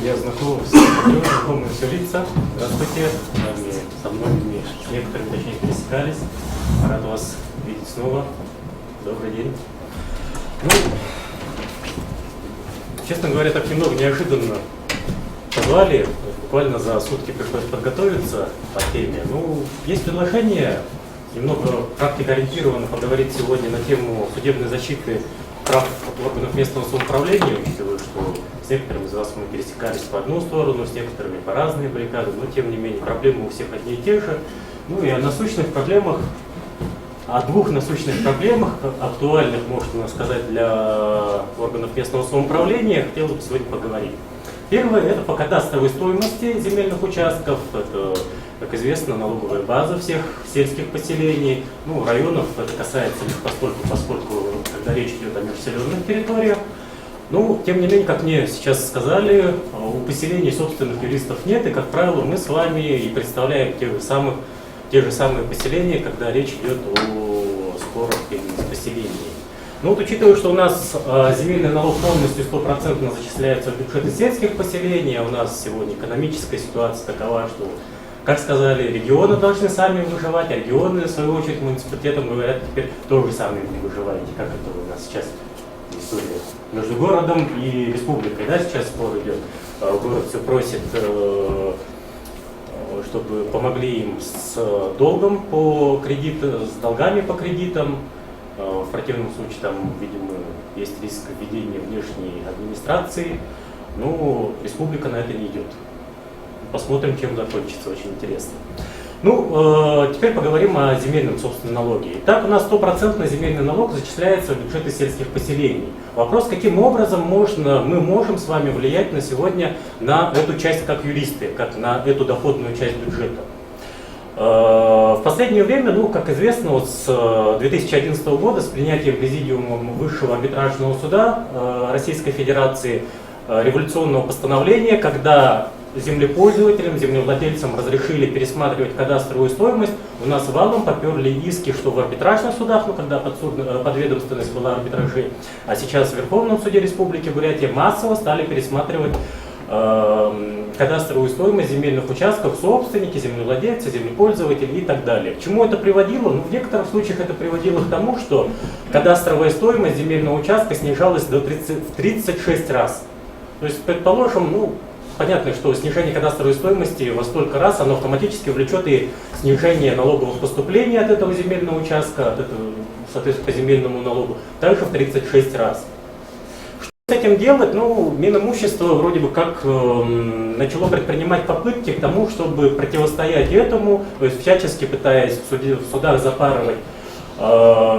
Я знаком знакомые все лица. Здравствуйте. Со многими, с некоторыми, точнее, пересекались. Рад вас видеть снова. Добрый день. Ну, честно говоря, так немного неожиданно позвали. Буквально за сутки пришлось подготовиться по теме. Ну, есть предложение немного практикоориентированно поговорить сегодня на тему судебной защиты прав органов местного самоуправления, учитывая, что с некоторыми из вас мы пересекались по одну сторону, с некоторыми по разные баррикады, но тем не менее проблемы у всех одни и те же. Ну и о насущных проблемах, о двух насущных проблемах, актуальных, можно сказать, для органов местного самоуправления, хотел бы сегодня поговорить. Первое – это по кадастровой стоимости земельных участков. Это, как известно, налоговая база всех сельских поселений, ну, районов. Это касается лишь поскольку когда речь идет о межселенных территориях. Ну, тем не менее, как мне сейчас сказали, у поселений собственных юристов нет, и, как правило, мы с вами и представляем те же самые поселения, когда речь идет о спорах именно с поселениями. Ну вот, учитывая, что у нас земельный налог полностью 100% зачисляется в бюджеты сельских поселений, а у нас сегодня экономическая ситуация такова, что, как сказали, регионы должны сами выживать, а регионы, в свою очередь, муниципалитетам говорят, теперь тоже сами не выживаете, как это у нас сейчас история между городом и республикой, да, сейчас спор идет. Город все просит, чтобы помогли им с долгом по кредиту, с долгами по кредитам. В противном случае там, видимо, есть риск введения внешней администрации. Ну, республика на это не идет. Посмотрим, чем закончится, очень интересно. Ну, теперь поговорим о земельном, собственно, налоге. Итак, у нас 100% земельный налог зачисляется в бюджеты сельских поселений. Вопрос, каким образом мы можем с вами влиять на сегодня на эту часть как юристы, как на эту доходную часть бюджета. В последнее время, ну, как известно, вот с 2011 года, с принятием Президиумом Высшего арбитражного суда Российской Федерации революционного постановления, когда землепользователям, землевладельцам разрешили пересматривать кадастровую стоимость, у нас валом поперли иски, что в арбитражных судах, ну, когда подведомственность была арбитражей, а сейчас в Верховном суде Республики Бурятия массово стали пересматривать кадастровую стоимость земельных участков собственники, землевладельцы, землепользователи и так далее. К чему это приводило? Ну, в некоторых случаях это приводило к тому, что кадастровая стоимость земельного участка снижалась в 36 раз. То есть, предположим, ну, понятно, что снижение кадастровой стоимости во столько раз, оно автоматически влечет и снижение налоговых поступлений от этого земельного участка, от этого, соответственно, по земельному налогу, также в 36 раз. С этим делать, ну, Минимущество вроде бы как начало предпринимать попытки к тому, чтобы противостоять этому, то есть всячески пытаясь в судах запарывать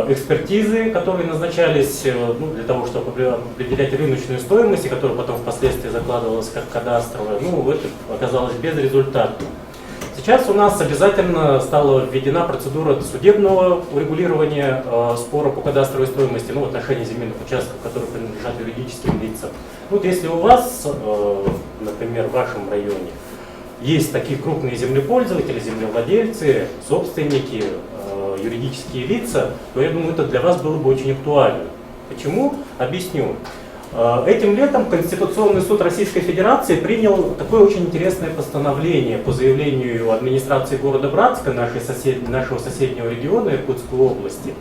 экспертизы, которые назначались ну, для того, чтобы определять рыночную стоимость, и которая потом впоследствии закладывалась как кадастровая. Ну, это оказалось безрезультатно. Сейчас у нас обязательно стала введена процедура судебного урегулирования спора по кадастровой стоимости, ну, в отношении земельных участков, которые принадлежат юридическим лицам. Вот если у вас, например, в вашем районе есть такие крупные землепользователи, землевладельцы, собственники, юридические лица, то я думаю, это для вас было бы очень актуально. Почему? Объясню. Этим летом Конституционный суд Российской Федерации принял такое очень интересное постановление по заявлению администрации города Братска, нашего соседнего региона Иркутской области.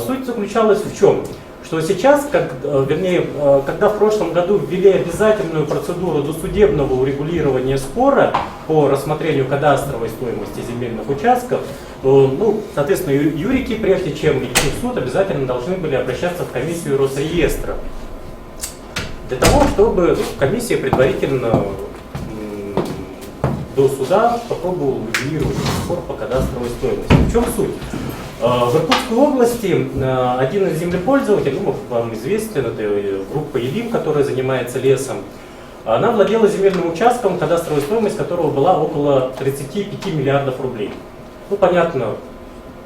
Суть заключалась в чем? Что сейчас, когда в прошлом году ввели обязательную процедуру досудебного урегулирования спора по рассмотрению кадастровой стоимости земельных участков, то, ну, соответственно, юрики, прежде чем идти в суд, обязательно должны были обращаться в комиссию Росреестра. Для того, чтобы комиссия предварительно до суда попробовала урегулировать спор по кадастровой стоимости. В чем суть? В Иркутской области один из землепользователей, ну, вам известен, это группа Елим, которая занимается лесом, она владела земельным участком, кадастровая стоимость которого была около 35 миллиардов рублей. Ну, понятно,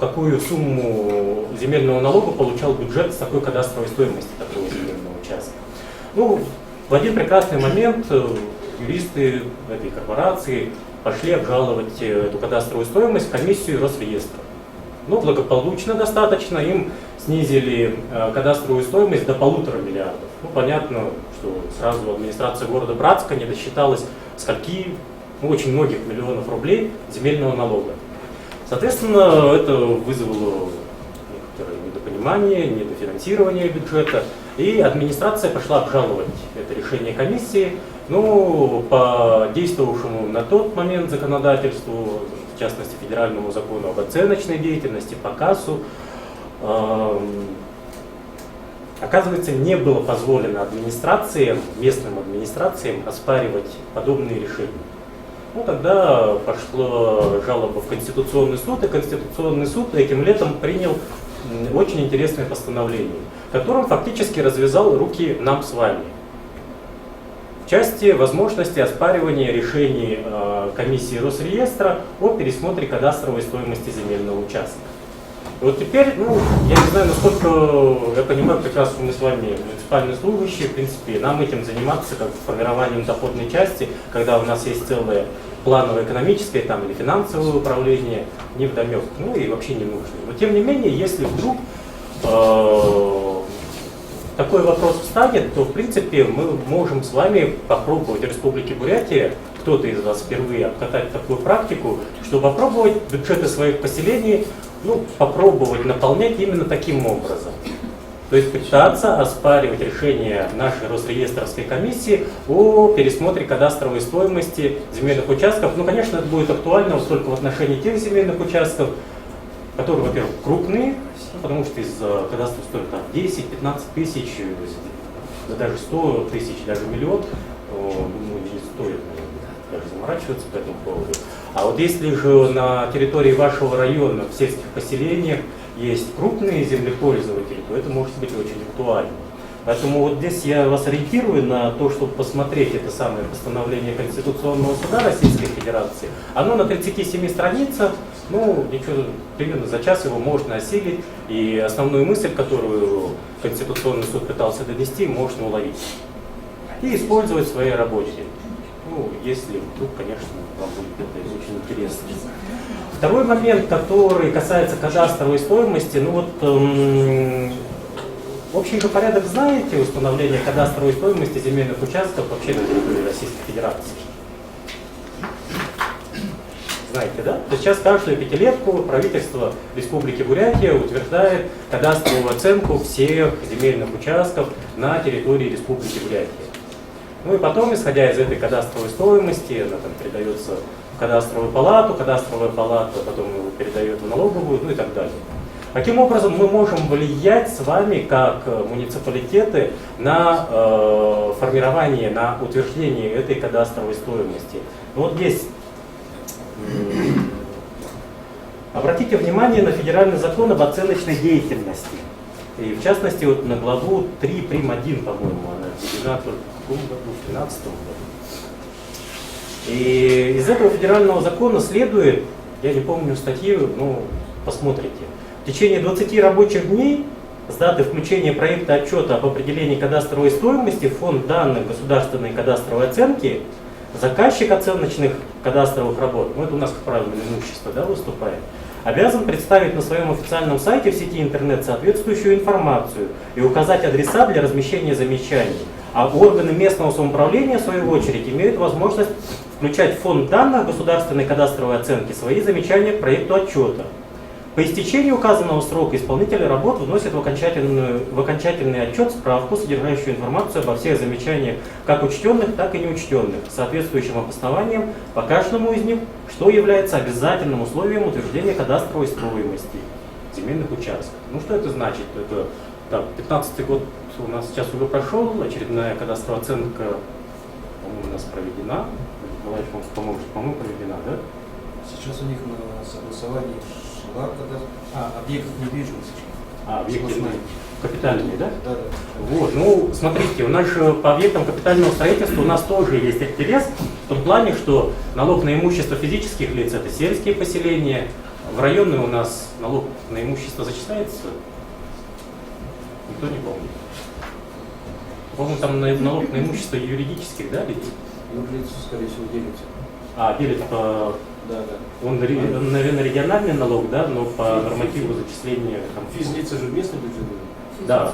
какую сумму земельного налога получал бюджет с такой кадастровой стоимости такого земельного участка. Ну, в один прекрасный момент юристы этой корпорации пошли обжаловать эту кадастровую стоимость в комиссию Росреестра. Ну, благополучно достаточно, им снизили кадастровую стоимость до 1,5 миллиарда. Ну, понятно, что сразу администрация города Братска не досчиталась скольки, ну, очень многих миллионов рублей земельного налога. Соответственно, это вызвало некоторое недопонимание, недофинансирование бюджета, и администрация пошла обжаловать это решение комиссии. Ну, по действовавшему на тот момент законодательству, в частности федеральному закону об оценочной деятельности, по КАСу, оказывается, не было позволено администрациям, местным администрациям оспаривать подобные решения. Ну, тогда пошла жалоба в Конституционный суд, и Конституционный суд этим летом принял очень интересное постановление, которым фактически развязал руки нам с вами в части возможности оспаривания решений комиссии Росреестра о пересмотре кадастровой стоимости земельного участка. И вот теперь, ну, я не знаю, насколько я понимаю, прекрасно мы с вами муниципальные служащие, в принципе, нам этим заниматься, как формированием доходной части, когда у нас есть целое планово-экономическое там, или финансовое управление, невдомек, ну и вообще не нужно. Но тем не менее, если вдруг такой вопрос встанет, то в принципе мы можем с вами попробовать в Республике Бурятия, кто-то из вас впервые обкатать такую практику, чтобы попробовать бюджеты своих поселений, ну, попробовать наполнять именно таким образом. То есть пытаться оспаривать решение нашей Росреестровской комиссии о пересмотре кадастровой стоимости земельных участков. Ну, конечно, это будет актуально только в отношении тех земельных участков, которые, во-первых, крупные, потому что из кадастра стоит там 10-15 тысяч, да даже 100 тысяч, даже миллион, думаю, не стоит даже заморачиваться по этому поводу. А вот если же на территории вашего района, в сельских поселениях, есть крупные землепользователи, то это может быть очень актуально. Поэтому вот здесь я вас ориентирую на то, чтобы посмотреть это самое постановление Конституционного суда Российской Федерации. Оно на 37 страницах, ну, ничего, примерно за час его можно осилить, и основную мысль, которую Конституционный суд пытался донести, можно уловить. И использовать в своей работе. Ну, если вдруг, конечно, вам будет это очень интересно. Второй момент, который касается кадастровой стоимости, ну вот, общий же порядок знаете, установление кадастровой стоимости земельных участков вообще на территории Российской Федерации? Знаете, да? То есть сейчас каждую пятилетку правительство Республики Бурятия утверждает кадастровую оценку всех земельных участков на территории Республики Бурятия. Ну и потом, исходя из этой кадастровой стоимости, она там передается в кадастровую палату, кадастровая палата потом его передает в налоговую, ну и так далее. Каким образом мы можем влиять с вами, как муниципалитеты, на формирование, на утверждение этой кадастровой стоимости? Ну, вот здесь обратите внимание на федеральный закон об оценочной деятельности. И в частности, вот на главу 3 прим. 1, по-моему, она введена только в каком году, в 2013 году. И из этого федерального закона следует, я не помню статьи, но посмотрите, в течение 20 рабочих дней с даты включения проекта отчета об определении кадастровой стоимости в фонд данных государственной кадастровой оценки заказчик оценочных кадастровых работ, ну это у нас, как правило, имущество, да, выступает, обязан представить на своем официальном сайте в сети интернет соответствующую информацию и указать адреса для размещения замечаний. А органы местного самоуправления, в свою очередь, имеют возможность включать в фонд данных государственной кадастровой оценки свои замечания к проекту отчета. По истечении указанного срока исполнители работ вносят в окончательный отчет справку, содержащую информацию обо всех замечаниях, как учтенных, так и неучтенных, с соответствующим обоснованием по каждому из них, что является обязательным условием утверждения кадастровой стоимости земельных участков. Ну что это значит? Это 15-й год у нас сейчас уже прошел, очередная кадастровая оценка, по-моему, у нас проведена. Николаевич, по-моему, проведена, да? Сейчас у них на согласовании объектов недвижимости. Объекты капитальные, да? Да, да. Вот, ну, смотрите, у нас же по объектам капитального строительства у нас тоже есть интерес в том плане, что налог на имущество физических лиц – это сельские поселения, в районные у нас налог на имущество зачисляется? Никто не помнит. По-моему, там налог на имущество юридических, да, лиц? Юрлицо, скорее всего, делится. А, делит по... Да, да. Он, наверное, региональный налог, да, но по нормативу зачисления... Там... Физлица же местный бюджет? Да,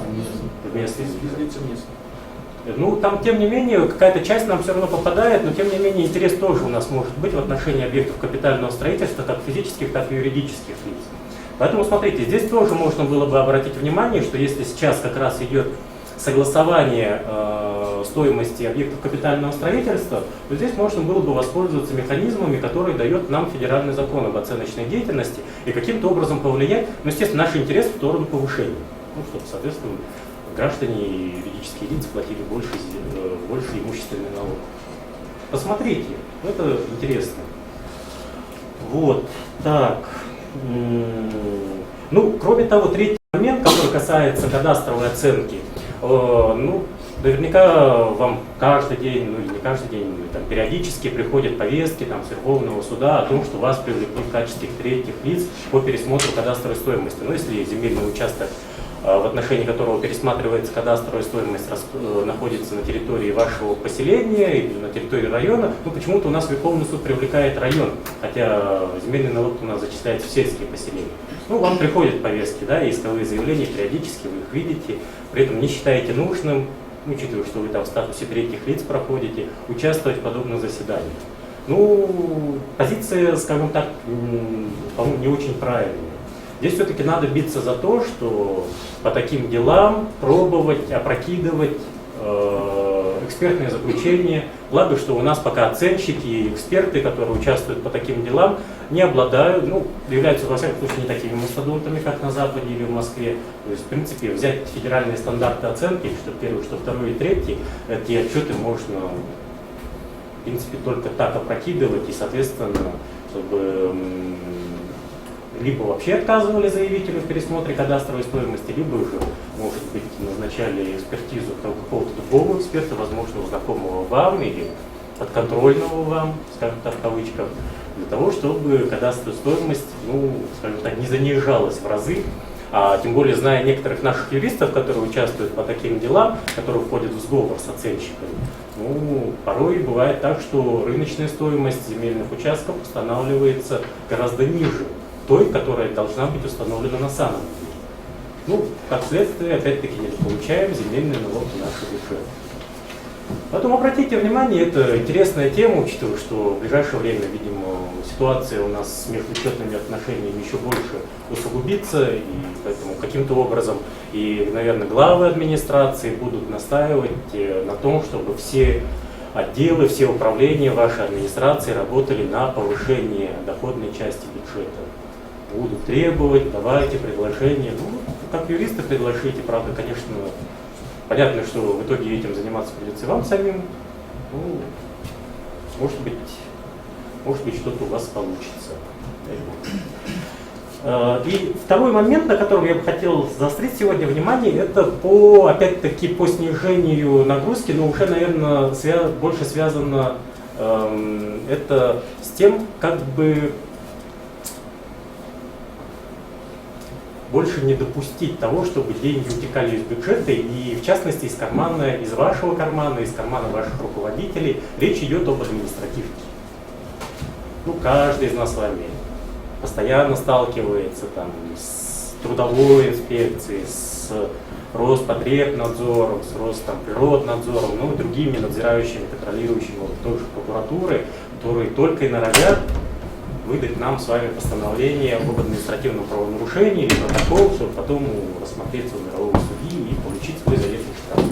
местный. Физлица местный. Ну, там, тем не менее, какая-то часть нам все равно попадает, но, тем не менее, интерес тоже у нас может быть в отношении объектов капитального строительства, как физических, так и юридических лиц. Поэтому, смотрите, здесь тоже можно было бы обратить внимание, что если сейчас как раз идет согласование стоимости объектов капитального строительства, то здесь можно было бы воспользоваться механизмами, которые дает нам федеральный закон об оценочной деятельности, и каким-то образом повлиять, ну, естественно, наш интерес в сторону повышения, ну, чтобы, соответственно, граждане и юридические лица платили больше имущественный налог. Посмотрите, это интересно. Вот, так. Ну, кроме того, третий момент, который касается кадастровой оценки, ну, наверняка вам каждый день, ну или не каждый день, там, периодически приходят повестки там, с Верховного суда о том, что вас привлекут в качестве третьих лиц по пересмотру кадастровой стоимости. Ну, если земельный участок, в отношении которого пересматривается кадастровая стоимость, находится на территории вашего поселения или на территории района, ну почему-то у нас Верховный суд привлекает район, хотя земельный налог у нас зачисляется в сельские поселения. Ну, вам приходят повестки, да, исковые заявления периодически, вы их видите, при этом не считаете нужным, учитывая, что вы там в статусе третьих лиц проходите, участвовать в подобных заседаниях. Ну, позиция, скажем так, по-моему, не очень правильная. Здесь все-таки надо биться за то, что по таким делам пробовать опрокидывать экспертные заключения. Благо, что у нас пока оценщики и эксперты, которые участвуют по таким делам, не обладают, ну, являются, во всяком случае, не такими мастодонтами, как на Западе или в Москве. То есть, в принципе, взять федеральные стандарты оценки, что первый, что второй и третий, эти отчеты можно, в принципе, только так опрокидывать и, соответственно, чтобы либо вообще отказывали заявителю в пересмотре кадастровой стоимости, либо уже, может быть, назначали экспертизу какого-то другого эксперта, возможно, знакомого вам или подконтрольного вам, скажем так, в кавычках, для того, чтобы кадастровая стоимость, ну, скажем так, не занижалась в разы. А тем более, зная некоторых наших юристов, которые участвуют по таким делам, которые входят в сговор с оценщиками, ну, порой бывает так, что рыночная стоимость земельных участков устанавливается гораздо ниже той, которая должна быть установлена на самом деле. Ну, как следствие, опять-таки, не получаем земельный налог в наш бюджет. Поэтому обратите внимание, это интересная тема, учитывая, что в ближайшее время, видимо, ситуация у нас с межбюджетными отношениями еще больше усугубится, и поэтому каким-то образом и, наверное, главы администрации будут настаивать на том, чтобы все отделы, все управления вашей администрации работали на повышение доходной части бюджета. Будут требовать, давайте предложения. Ну, как юристы предложите, правда, конечно, понятно, что в итоге этим заниматься придется вам самим. Ну, может быть, что-то у вас получится. И второй момент, на котором я бы хотел заострить сегодня внимание, это опять-таки по снижению нагрузки, но уже, наверное, больше связано это с тем, как бы больше не допустить того, чтобы деньги утекали из бюджета и, в частности, из вашего кармана, из кармана ваших руководителей. Речь идет об административке. Ну, каждый из нас с вами постоянно сталкивается там, с трудовой инспекцией, с Роспотребнадзором, с Росприроднадзором, ну и другими надзирающими, контролирующими той же прокуратуры, которые только и норовят выдать нам с вами постановление об административном правонарушении или протокол, чтобы потом рассмотреться в мировом суде и получить свой заветный штраф.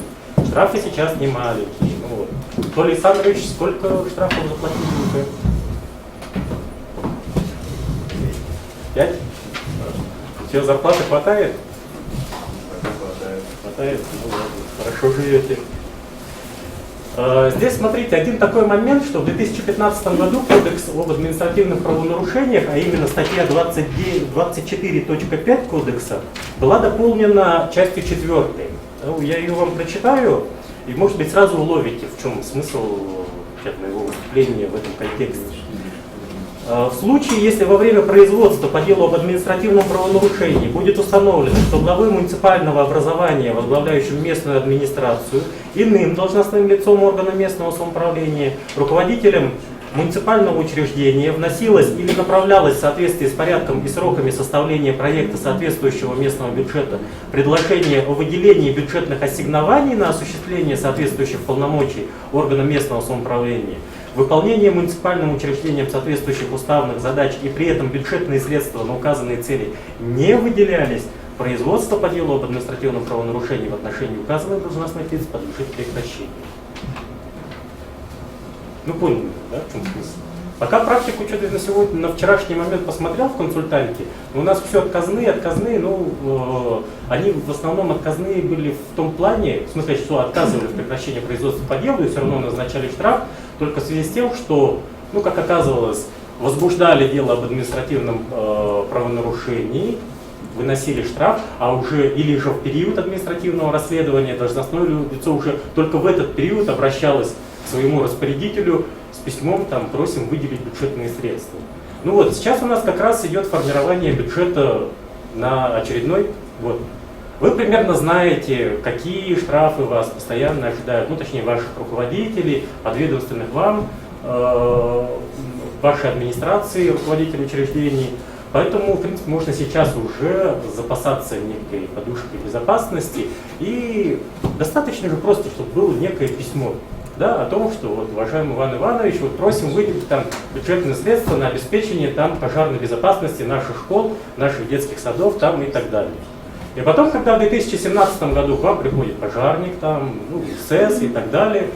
Штрафы сейчас не маленькие. Ну, вот. Толя Александрович, сколько штрафов заплатили уже? 5? Все, зарплаты хватает? Хватает? Ну ладно, хорошо живете. Здесь, смотрите, один такой момент, что в 2015 году Кодекс об административных правонарушениях, а именно статья 24.5 Кодекса, была дополнена частью 4. Я ее вам прочитаю, и, может быть, сразу уловите, в чем смысл моего выступления в этом контексте. В случае, если во время производства по делу об административном правонарушении будет установлено, что главой муниципального образования, возглавляющим местную администрацию, иным должностным лицом органа местного самоуправления, руководителем муниципального учреждения вносилось или направлялось в соответствии с порядком и сроками составления проекта соответствующего местного бюджета предложение о выделении бюджетных ассигнований на осуществление соответствующих полномочий органам местного самоуправления, выполнение муниципальным учреждением соответствующих уставных задач и при этом бюджетные средства на указанные цели не выделялись, производство по делу об административном правонарушении в отношении указанных должностных лиц подлежит прекращению. Ну, поняли, да, в чем смысл? Пока практику что-то на сегодня, на вчерашний момент посмотрел в консультанте, у нас все отказные, ну, они в основном отказные были в том плане, в смысле, что отказывали в прекращении производства по делу и все равно назначали штраф, только в связи с тем, что, ну, как оказывалось, возбуждали дело об административном правонарушении, выносили штраф, а уже или же в период административного расследования должностное лицо уже только в этот период обращалось к своему распорядителю с письмом, там, просим выделить бюджетные средства. Ну вот, сейчас у нас как раз идет формирование бюджета на очередной год. Вы примерно знаете, какие штрафы вас постоянно ожидают, ну точнее ваших руководителей, подведомственных вам, вашей администрации, руководителей учреждений. Поэтому, в принципе, можно сейчас уже запасаться некой подушкой безопасности. И достаточно же просто, чтобы было некое письмо, да, о том, что, вот, уважаемый Иван Иванович, вот, просим выделить там бюджетные средства на обеспечение там пожарной безопасности наших школ, наших детских садов там, и так далее. И потом, когда в 2017 году к вам приходит пожарник, там, ну, СЭС и так далее,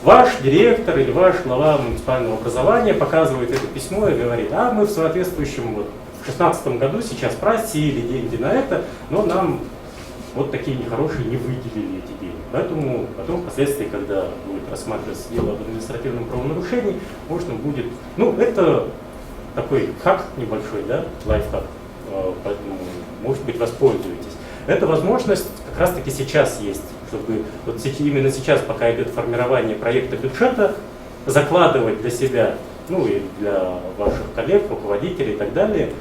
ваш директор или ваш глава муниципального образования показывает это письмо и говорит, а мы в соответствующем, вот, в 2016 году сейчас просили деньги на это, но нам вот такие нехорошие не выделили эти деньги. Поэтому потом, впоследствии, когда будет рассматриваться дело об административном правонарушении, можно будет, ну, это такой хак небольшой, да, лайфхак, поэтому, может быть, воспользуетесь. Эта возможность как раз-таки сейчас есть, чтобы вот именно сейчас, пока идет формирование проекта бюджета, закладывать для себя, ну и для ваших коллег, руководителей и так далее,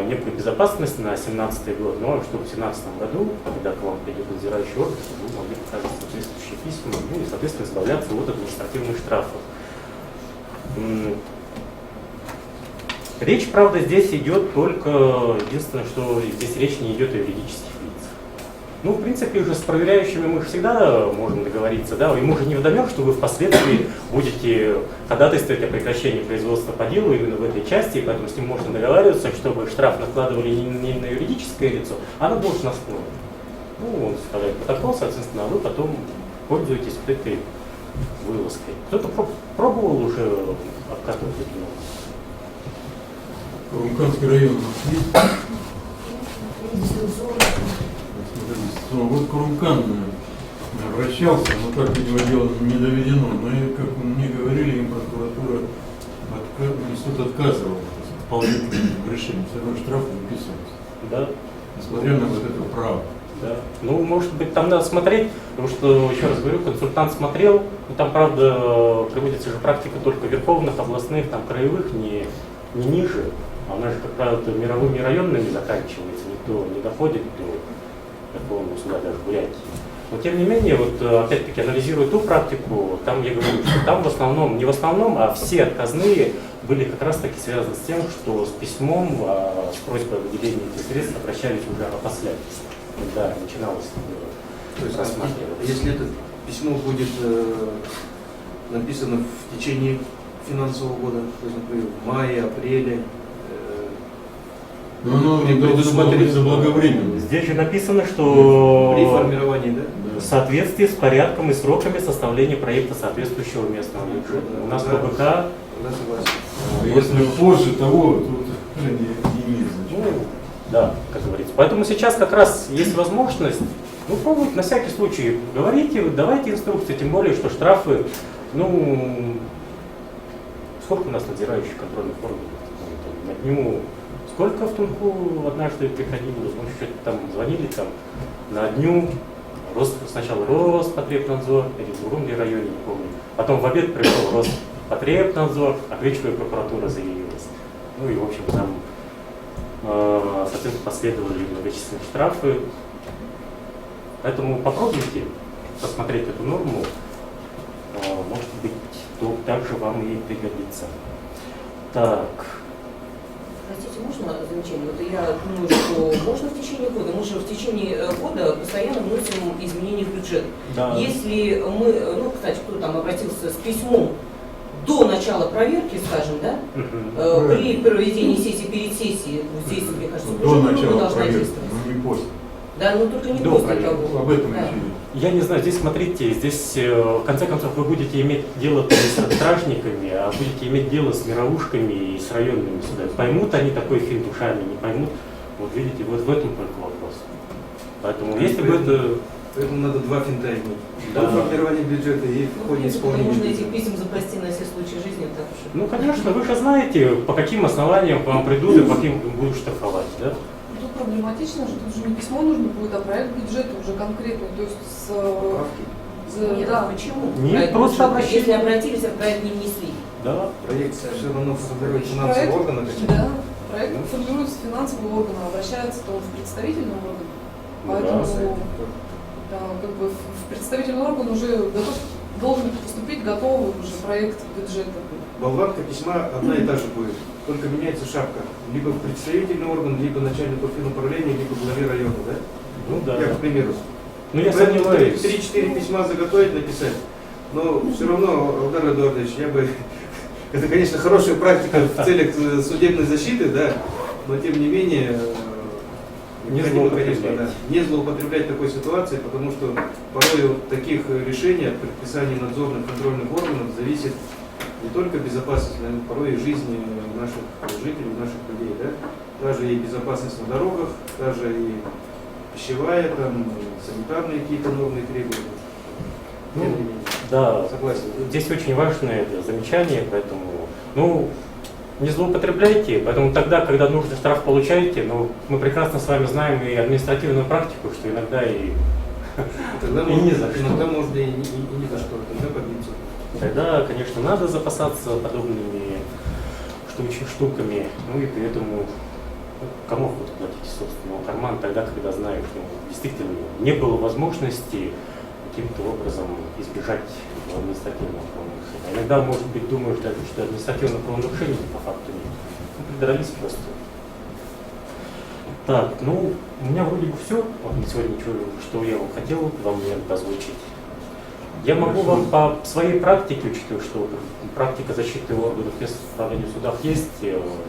некую безопасность на 2017 год, но чтобы в 2017 году, когда к вам придет надзирающий орган, чтобы вы могли показывать соответствующие письма, ну и, соответственно, избавляться от административных штрафов. Речь, правда, здесь идет только, единственное, что здесь речь не идет о юридических лицах. Ну, в принципе, уже с проверяющими мы же всегда можем договориться, да, ему же не вдомек, что вы впоследствии будете ходатайствовать о прекращении производства по делу именно в этой части, поэтому с ним можно договариваться, чтобы штраф накладывали не на юридическое лицо, а на должностное. Ну, он составляет протокол, соответственно, а вы потом пользуетесь вот этой вылазкой. Кто-то пробовал уже обкатывать эту норму? Курумканский район у нас есть? Вот Курумкан обращался, но так, видимо, дело не доведено. Но, как мне говорили, им прокуратура, суд отказывал в положительном решении. Все равно штраф выписывался. Да. Несмотря на вот это право. Да. Ну, может быть, там надо смотреть, потому что, еще раз говорю, консультант смотрел, но там, правда, приводится же практика только верховных, областных, там, краевых, не ниже. А у нас же, как правило, мировыми районными заканчивается, никто не доходит до Верховного суда, даже в Бурятии. Но тем не менее, вот опять-таки анализируя ту практику, там я говорю, что там в основном, не в основном, а все отказные были как раз таки связаны с тем, что с письмом, с просьбой о выделении этих средств обращались уже опосля, когда начиналось рассматриваться. Если это письмо будет написано в течение финансового года, то есть, например, в мае, апреле, но оно предусмотрено заблаговременно. Здесь же написано, что при формировании, да? в соответствии с порядком и сроками составления проекта соответствующего местного бюджета. У нас ПБК. Да, согласен. Если позже того, то уже не имеет значения. Ну, да, как говорится. Поэтому сейчас как раз есть возможность, ну, пробовать на всякий случай. Говорите, давайте инструкции, тем более, что штрафы, ну, сколько у нас надзирающих контрольных органов? На дню, сколько в Тунку однажды приходило, мы что-то там звонили, там, на дню, сначала Роспотребнадзор, или в другом районе, не помню. Потом в обед пришел Роспотребнадзор, а к вечеру и прокуратура заявилась. Ну и, в общем, там, соответственно, последовали многочисленные штрафы. Поэтому попробуйте посмотреть эту норму. Может быть, то также вам и пригодится. Так. Простите, можно замечание? Вот я думаю, что можно в течение года. Мы же в течение года постоянно вносим изменения в бюджет. Да. Если мы, ну, кстати, кто там обратился с письмом до начала проверки, скажем, да, при проведении сессии, перед сессией, здесь, мне кажется, До уже начала должна проверки, действовать. но не после. Да, но только не До после проверки. того. Об этом Да. речь идет. Я не знаю, здесь смотрите, здесь в конце концов вы будете иметь дело не с арбитражниками, а будете иметь дело с мировушками и с районными судами. Поймут они такой финт ушами, не поймут. Вот видите, вот в этом только вопрос. Поэтому если бы это... Поэтому надо два финта иметь. Да. До формирования бюджета и в Ну, в ходе принципе, исполнения можно бюджета. этих писем запасти на все случаи жизни, так уж. Ну, конечно, вы же знаете, по каким основаниям к вам придут и по каким будут штрафовать, да? Тут проблематично, что тут уже не письмо нужно будет, а проект бюджета уже конкретный, то есть с... Поправки. Нет, да. почему? Нет, Проект просто бюджета. обращение. Если обратились, а проект не внесли. Да. Проект все равно формирует Проект- финансовый орган. Да, проект формируется финансового органа, обращается то в представительный орган, поэтому да, как бы в представительный орган уже должен поступить готовый уже проект бюджета. Болванка письма одна и та же будет, только меняется шапка. Либо в представительный орган, либо начальнику финуправления, либо главе района, да? Ну да. Я, к примеру. Ну я Поэтому сомневаюсь. 3-4 письма заготовить, написать. Но все равно, Алдар Эдуардович, я бы... Это, конечно, хорошая практика в целях судебной защиты, да, но тем не менее... Не необходимо, злоупотреблять. конечно, да, не злоупотреблять такой ситуацией, потому что порой от таких решений, от предписаний надзорных контрольных органов зависит не только безопасность, но порой и жизни наших жителей, наших людей, да? Даже и безопасность на дорогах, даже и пищевая, там, санитарные какие-то нормы и требования. Ну, Тем не менее. Да, Согласен. здесь очень важное это замечание, поэтому, ну, не злоупотребляйте, поэтому тогда, когда нужный штраф получаете, но мы прекрасно с вами знаем и административную практику, что иногда и Тогда И ни за что. иногда можно и ни за что, тогда побиться. тогда, конечно, надо запасаться подобными штуками, ну и при этом кому будут платить из собственного кармана тогда, когда знаешь, ну, действительно не было возможности каким-то образом избежать административного правонарушения. Иногда, может быть, думаешь даже, что административного правонарушения по факту нет. Ну, придрались просто. Так, ну, у меня вроде бы все. Вот на сегодня, что я вам хотел вам озвучить. Я могу вам по своей практике, учитывая, что практика защиты органов местного управления в судах есть,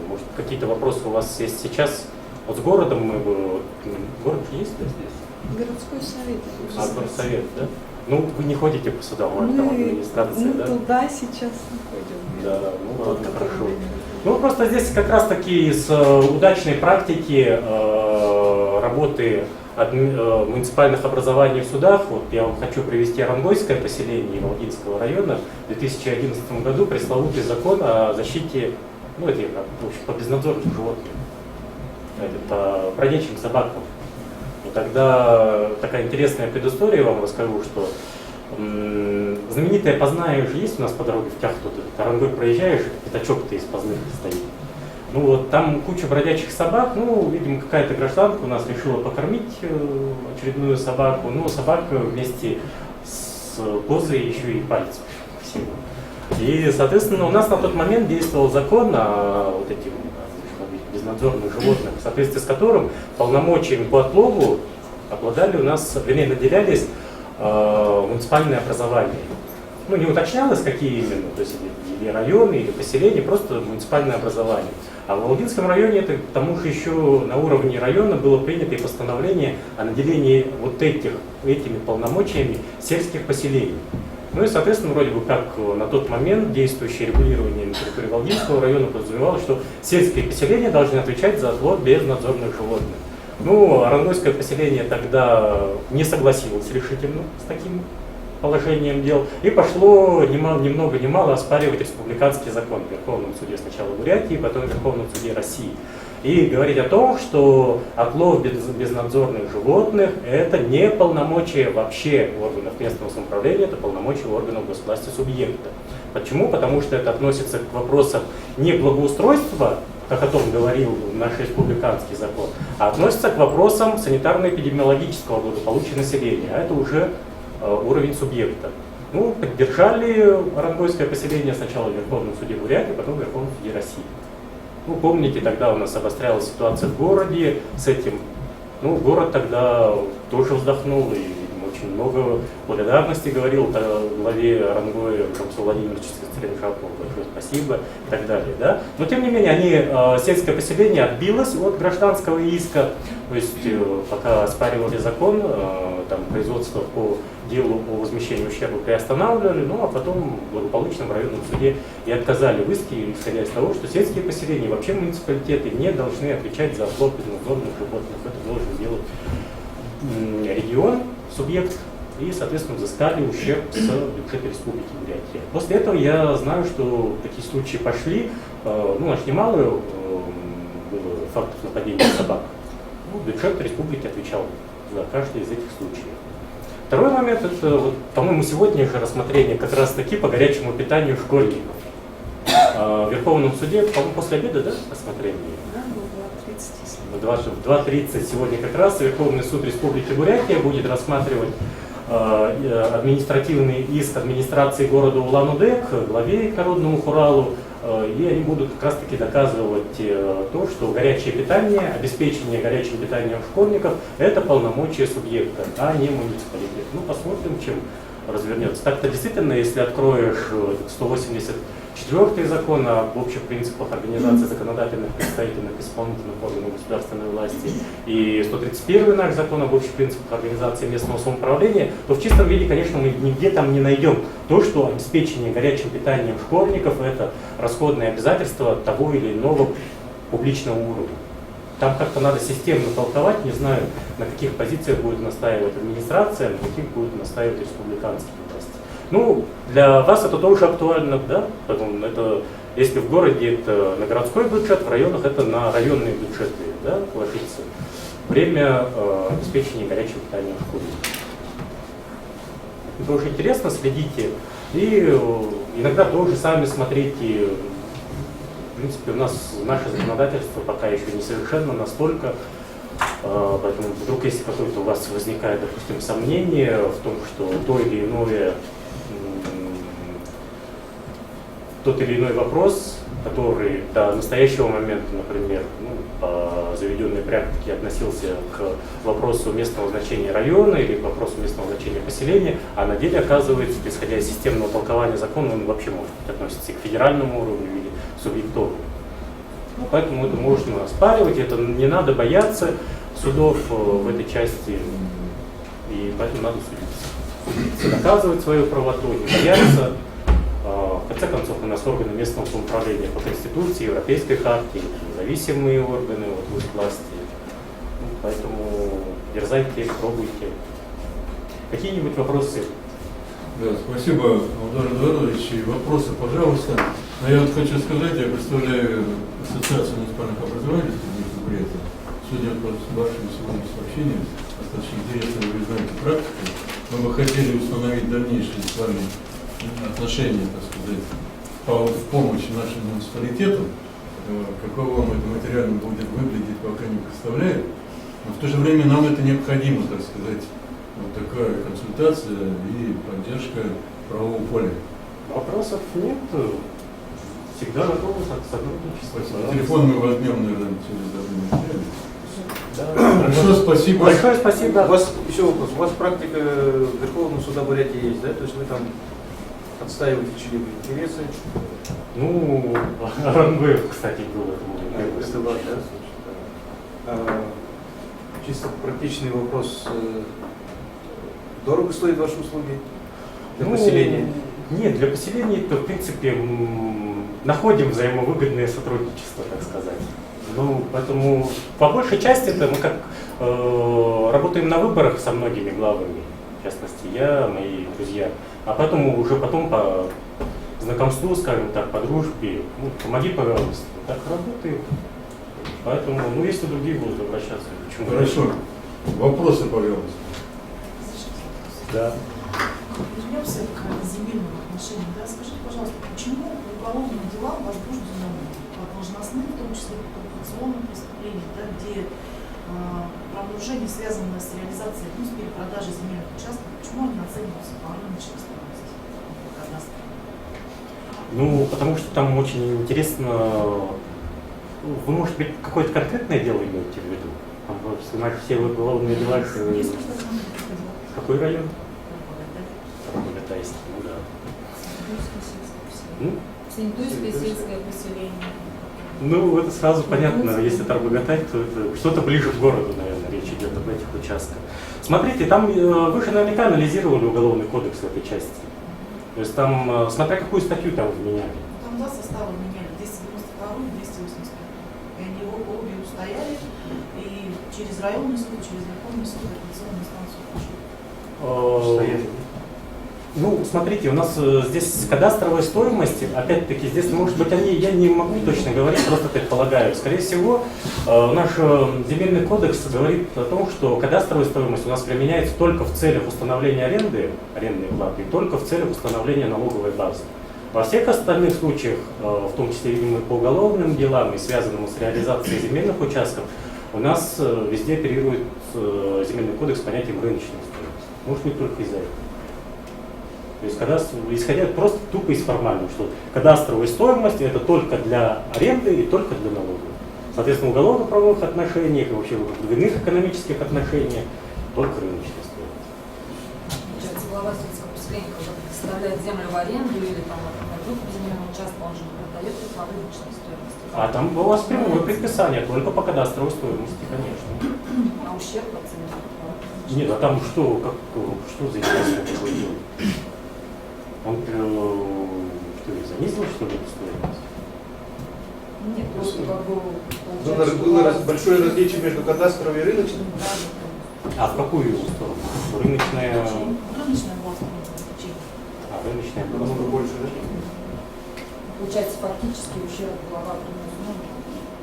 может, какие-то вопросы у вас есть сейчас. Вот с городом мы бы... Город же есть, да, здесь? Городской совет. А, горсовет, да? Ну, вы не ходите по судам, у вас там администрация, мы да? туда сейчас находим. Да, ну Тот, ладно, который хорошо. вы- Ну, просто здесь как раз-таки из удачной практики работы муниципальных образований в судах, вот я вам хочу привести Арангойское поселение Волгинского района. В 2011 году пресловутый закон о защите, ну, это в общем, по безнадзорным животным, это по бродячим собакам. И тогда такая интересная предыстория вам расскажу, что знаменитая Познаешь же есть у нас по дороге в Тяхту, ты Арангой проезжаешь, пятачок-то из Позных стоит. Ну вот там куча бродячих собак, ну, видимо, какая-то гражданка у нас решила покормить очередную собаку, ну, собака вместе с козой еще и палец всего. И, соответственно, у нас на тот момент действовал закон о вот этих безнадзорных животных, в соответствии с которым полномочиями по отлову обладали у нас, вернее, наделялись муниципальные образования. Ну, не уточнялось, какие именно, то есть или районы, или поселения, просто муниципальное образование. А в Волгинском районе, это, к тому же еще на уровне района было принято и постановление о наделении вот этими полномочиями сельских поселений. Ну и, соответственно, вроде бы как на тот момент действующее регулирование на территории Волгинского района подразумевало, что сельские поселения должны отвечать за отлов безнадзорных животных. Ну, Арангойское поселение тогда не согласилось решительно с таким положением дел и пошло ни много ни мало оспаривать республиканский закон в Верховном суде сначала Бурятии, потом в Верховном суде России. И говорить о том, что отлов безнадзорных животных – это не полномочия вообще органов местного самоуправления, это полномочия органов госвласти субъекта. Почему? Потому что это относится к вопросам не благоустройства, как о том говорил наш республиканский закон, а относится к вопросам санитарно-эпидемиологического благополучия населения, а это уже уровень субъекта. Ну, поддержали Орангойское поселение сначала в Верховном суде Бурятии, потом в Верховном суде России. Ну, помните, тогда у нас обострялась ситуация в городе с этим. Ну, город тогда тоже вздохнул и очень много благодарности говорил главе Орангоя Рамсу Владимировичу Стрельшапову, большое спасибо и так далее. Да? Но тем не менее, сельское поселение отбилось от гражданского иска, то есть пока оспаривали закон, там производство по делу о возмещении ущерба приостанавливали, ну а потом благополучно в районном суде и отказали в иске, исходя из того, что сельские поселения, вообще муниципалитеты не должны отвечать за оплот безнадзорных животных. Это должен делать регион, субъект, и, соответственно, взыскали ущерб с бюджета Республики Бурятия. После этого я знаю, что такие случаи пошли, ну, аж немало было фактов нападения на собак. Ну, бюджет Республики отвечал за каждый из этих случаев. Второй момент, это, вот, по-моему, сегодня же рассмотрение как раз-таки по горячему питанию школьников. В Верховном суде, по-моему, после обеда, да, рассмотрение? Да, было 2:30. В 2:30 сегодня как раз Верховный суд Республики Бурятия будет рассматривать административный иск администрации города Улан-Удэ, главе Народному Хуралу, и они будут как раз таки доказывать то, что горячее питание, обеспечение горячим питанием школьников – это полномочия субъекта, а не муниципалитет. Ну, посмотрим, чем развернется. Так-то действительно, если откроешь 184-й закон об общих принципах организации законодательных, представительных, исполнительных органов государственной власти и 131-й наш закон об общих принципах организации местного самоуправления, то в чистом виде, конечно, мы нигде там не найдем то, что обеспечение горячим питанием школьников – это расходные обязательства того или иного публичного уровня. Там как-то надо системно толковать, не знаю, на каких позициях будет настаивать администрация, на каких будет настаивать республиканские власти. Ну, для вас это тоже актуально, да? Поэтому это, если в городе это на городской бюджет, в районах это на районные бюджеты, да, ложится. Время обеспечения горячим питанием в школе. Это очень интересно, следите. И иногда тоже сами смотрите. В принципе, у нас наше законодательство пока еще не совершенно настолько, поэтому вдруг, если какое-то у вас возникает, допустим, сомнение в том, что тот или иной вопрос, который до настоящего момента, например, по заведенной практике относился к вопросу местного значения района или к вопросу местного значения поселения, а на деле, оказывается, исходя из системного толкования закона, он вообще может относиться и к федеральному уровню или субъектовому. Ну, поэтому это можно оспаривать, это не надо бояться судов в этой части, и поэтому надо судиться, доказывать свою правоту, не бояться. В конце концов, у нас органы местного самоуправления по Конституции, Европейской хартии, независимые органы власти. Ну, поэтому дерзайте, пробуйте. Какие-нибудь вопросы? Да, спасибо, Алдар Эдуардович. И вопросы, пожалуйста. Но я вот хочу сказать, я представляю Ассоциацию муниципальных образований Республики Бурятия. Судя по вашим сегодня сообщениям, достаточно интересной, вы знаете, практикой, мы бы хотели установить дальнейшие с вами отношения, так сказать, в помощь нашим муниципалитетам. Каково вам это материально будет выглядеть, пока не представляю. Но в то же время нам это необходимо, так сказать, вот такая консультация и поддержка правового поля. Вопросов нет. Всегда готовы к сотрудничеству. Телефон мы возьмем, наверное, через материалы. Да. Хорошо, спасибо. Большое спасибо. У вас еще вопрос. У вас практика Верховного суда Бурятии есть, да? То есть вы там отстаиваете чьи-либо интересы? Ну, Орангоев, кстати, был Это ваш, да? Чисто практичный вопрос. Дорого стоят ваши услуги для поселения? Нет, для поселения это, в принципе, находим взаимовыгодное сотрудничество, так сказать. Ну, поэтому по большей части это мы как работаем на выборах со многими главами, в частности, я, мои друзья. А поэтому уже потом по знакомству, скажем так, по дружбе, ну, помоги, пожалуйста. Так работаем. Поэтому, ну, если другие будут обращаться, почему? Хорошо. Вопросы, пожалуйста. Да. Вернемся к земельным отношениям. Да? Скажите, пожалуйста, почему уголовные дела возбуждены по должностным, в том числе по коррупционным преступлениям, да, где правонарушения, связанные с реализацией, ну, с перепродажей земельных участков, почему они оцениваются по рыночной стоимости? Ну, потому что там очень интересно, вы, может быть, какое-то конкретное дело имеете в виду? Там, снимаешь все уголовные дела, какой район? Рабогатайский, ну да. Ну, Синдуйское сельское поселение. ну, это сразу понятно, если это Рабогатай, то это что-то ближе к городу, наверное, речь идет об этих участках. Смотрите, там вы же наверняка анализировали уголовный кодекс в этой части. То есть там, смотря какую статью там вменяли. Там два состава меняли, 292 и 285. И они обе устояли, и через районный суд, через Верховный суд, апелляционную инстанцию пошли. Ну, смотрите, у нас здесь кадастровая стоимость, опять-таки, здесь, может быть, я не могу точно говорить, просто предполагаю. Скорее всего, наш земельный кодекс говорит о том, что кадастровая стоимость у нас применяется только в целях установления арендной платы, и только в целях установления налоговой базы. Во всех остальных случаях, в том числе, видимо, по уголовным делам и связанным с реализацией земельных участков, у нас везде оперирует земельный кодекс с понятием рыночной стоимости. Может, не только из-за этого. То есть, исходя просто тупо из формального, что кадастровая стоимость это только для аренды и только для налогов. Соответственно, в уголовно-правовых отношениях и вообще в иных экономических отношениях только рыночная стоимость. Получается, глава сельского поселения, когда предоставляет землю в аренду или там, например, группу земельного участка, он же не продает по рыночной стоимости. А там у вас прямое предписание только по кадастровой стоимости, конечно. А ущерб оценивают? Нет, а там что за интересное такое дело? Он занизил, что ли, эту стоимость? Нет, просто как бы... Было большое различие между кадастровой и рыночной. А в какую сторону? Рыночная... Рыночная была основная причина. А, рыночная была Намного больше, да? Получается, фактически ущерб глава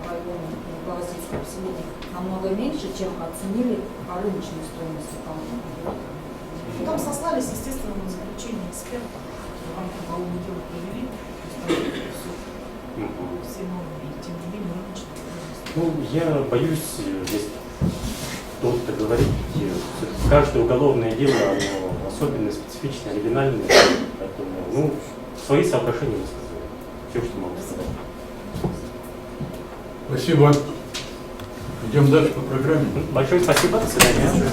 района, глава сельского поселения намного меньше, чем оценили по рыночной стоимости. Ну, там сослались, естественно, на заключение экспертов, в рамках уголовного дела провели, все нормы, и тем не менее рыночная стоимость. Ну, я боюсь здесь что-то говорить. Каждое уголовное дело, оно особенно специфичное, оригинальное, поэтому, свои соображения высказываю. Все, что могу сказать. Спасибо. Идем дальше по программе. Большое спасибо, до свидания.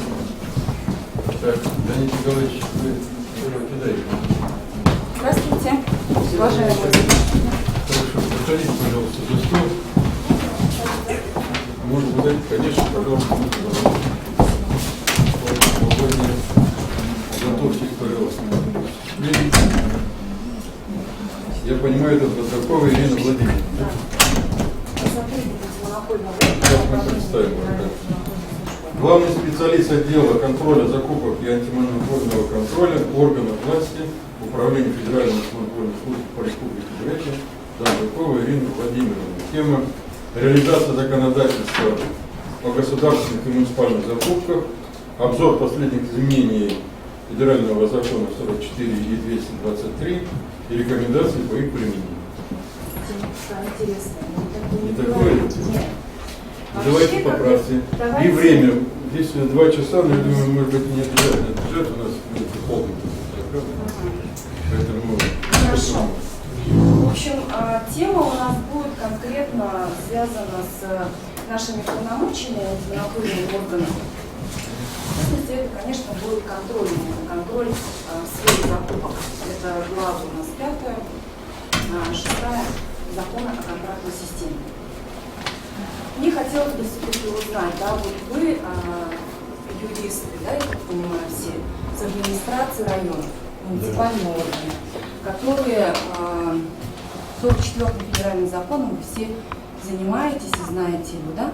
Так, Леонид Николаевич, вы кидаете. Здравствуйте, уважаемые. Хорошо, проходите, пожалуйста, за стол. Можно подать, конечно, пожалуйста. Свободнее. Готовьтесь, пожалуйста. Я понимаю, это Батракова Ирина Владимировна. Да? Сейчас мы представим. Главный специалист отдела контроля закупок и антимонопольного контроля органов власти Управления Федеральной антимонопольной службы по Республике Бурятия Батракова Ирина Владимировна. Тема реализация законодательства о государственных и муниципальных закупках, обзор последних изменений Федерального закона 44 и 223 и рекомендации по их применению. Не такое? Нет. Давайте поправьте. И время. Здесь 2 часа, но я думаю, может быть, не обязательно бюджет, у нас будет полный программа. Поэтому... Хорошо. В общем, тема у нас будет конкретно связана с нашими полномочиями антимонопольных органов. В частности, это, конечно, будет контроль в сфере закупок. Это глава у нас 5, 6 закона о контрактной системе. Мне хотелось бы все-таки узнать, да, вот вы юристы, да, я так понимаю, все, с администрации районов, муниципальные органы, которые 44-м федеральным законом вы все занимаетесь и знаете его, да?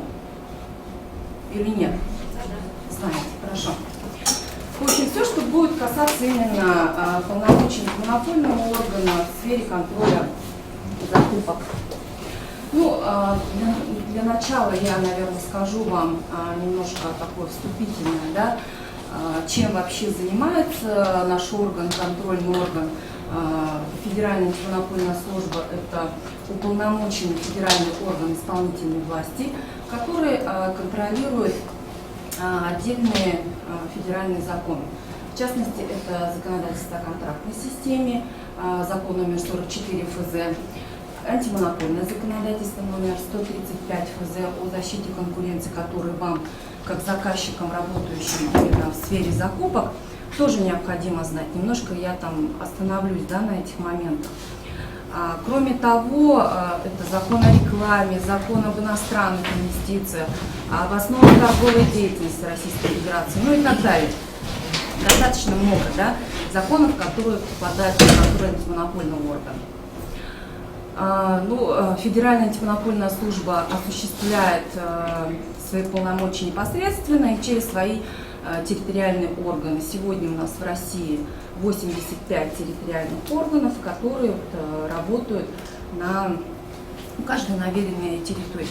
Или нет? Знаете, хорошо. В общем, все, что будет касаться именно полномочий монопольного органа в сфере контроля закупок. Ну, для начала я, наверное, скажу вам немножко такое вступительное, да, чем вообще занимается наш орган, контрольный орган. Федеральная антимонопольная служба – это уполномоченный федеральный орган исполнительной власти, который контролирует отдельные федеральные законы. В частности, это законодательство о контрактной системе, закон номер 44 ФЗ, антимонопольное законодательство номер 135 ФЗ о защите конкуренции, который вам, как заказчикам, работающим именно в сфере закупок, тоже необходимо знать. Немножко я там остановлюсь, да, на этих моментах. Кроме того, это закон о рекламе, закон об иностранных инвестициях, об основах торговой деятельности Российской Федерации, ну и так далее. Достаточно много, да, законов, которые попадают в контроль антимонопольного органа. Федеральная антимонопольная служба осуществляет свои полномочия непосредственно и через свои территориальные органы. Сегодня у нас в России 85 территориальных органов, которые работают на каждой наведенной территории.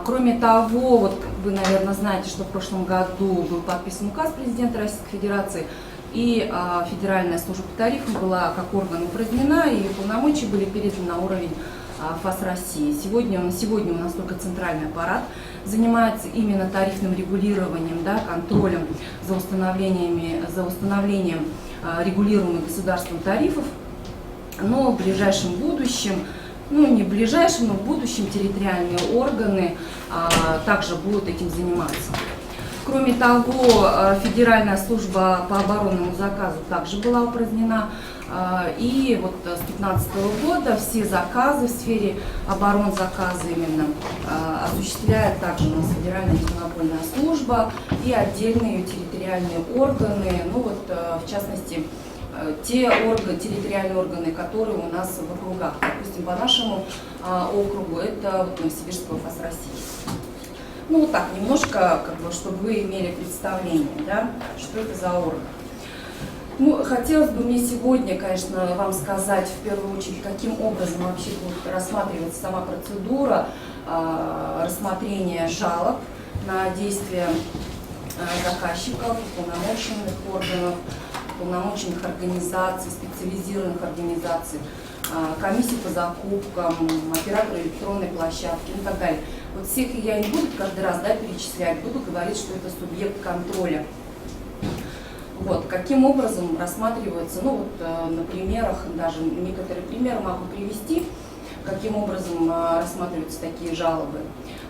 Кроме того, вот вы, наверное, знаете, что в прошлом году был подписан указ президента Российской Федерации, и Федеральная служба по тарифам была как орган упразднена, и ее полномочия были переданы на уровень ФАС России. На сегодня у нас только центральный аппарат занимается именно тарифным регулированием, да, контролем за установлением регулируемых государством тарифов, но в ближайшем будущем, не в ближайшем, но в будущем территориальные органы также будут этим заниматься. Кроме того, Федеральная служба по оборонному заказу также была упразднена. И вот с 2015 года все заказы в сфере оборонзаказа именно осуществляет также у нас Федеральная антимонопольная служба и отдельные территориальные органы, в частности, те территориальные органы, которые у нас в округах. Допустим, по нашему округу это Новосибирская ФАС России. Так, немножко, чтобы вы имели представление, да, что это за орган. Хотелось бы мне сегодня, конечно, вам сказать в первую очередь, каким образом вообще будет рассматриваться сама процедура рассмотрения жалоб на действия заказчиков, уполномоченных органов, уполномоченных организаций, специализированных организаций, комиссий по закупкам, операторы электронной площадки и так далее. Вот всех я не буду каждый раз, да, перечислять, буду говорить, что это субъект контроля. Каким образом рассматривается, на примерах, даже некоторые примеры могу привести, каким образом рассматриваются такие жалобы.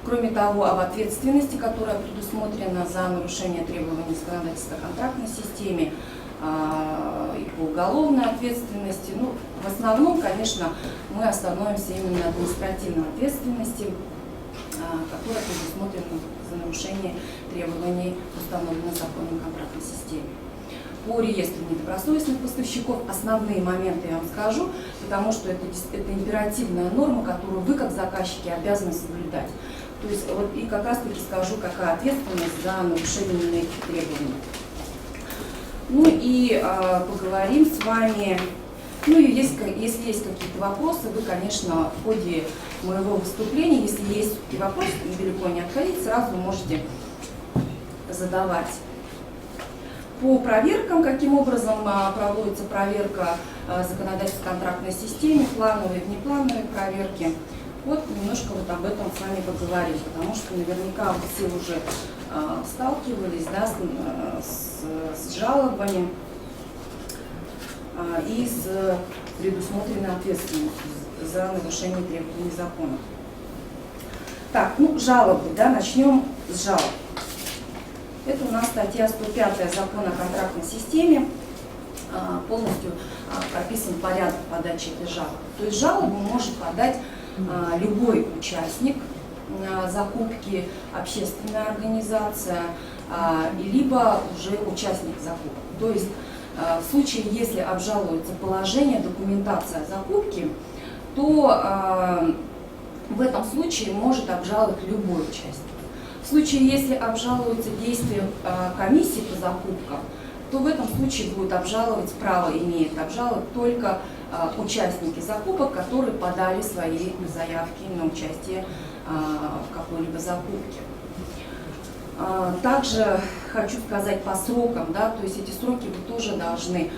Кроме того, об ответственности, которая предусмотрена за нарушение требований законодательства о контрактной системе, и по уголовной ответственности. В основном, конечно, мы остановимся именно на административной ответственности, которая предусмотрена за нарушение требований, установленных законом о контрактной системе. По реестру недобросовестных поставщиков основные моменты я вам скажу, потому что это императивная норма, которую вы, как заказчики, обязаны соблюдать. То есть, и как раз таки скажу, какая ответственность за нарушение этих требований. Поговорим с вами. Если есть какие-то вопросы, вы, конечно, в ходе моего выступления, если есть вопросы, далеко не отходить, сразу можете задавать. По проверкам, каким образом проводится проверка законодательства контрактной системы, плановые и внеплановые проверки. Немножко об этом с вами поговорим, потому что наверняка вы все уже сталкивались, да, с жалобами и с предусмотренной ответственностью за нарушение требований закона. Так, жалобы, да, начнем с жалоб. Это у нас статья 105 Закона о контрактной системе, полностью прописан порядок подачи этой жалобы. То есть жалобу может подать любой участник закупки, общественная организация, либо уже участник закупок. То есть в случае, если обжалуется положение, документация закупки, то в этом случае может обжаловать любой участник. В случае, если обжалуется действие комиссии по закупкам, то в этом случае будет обжаловать, право имеет обжаловать только участники закупок, которые подали свои заявки на участие в какой-либо закупке. Также хочу сказать по срокам, да, то есть эти сроки вы тоже должны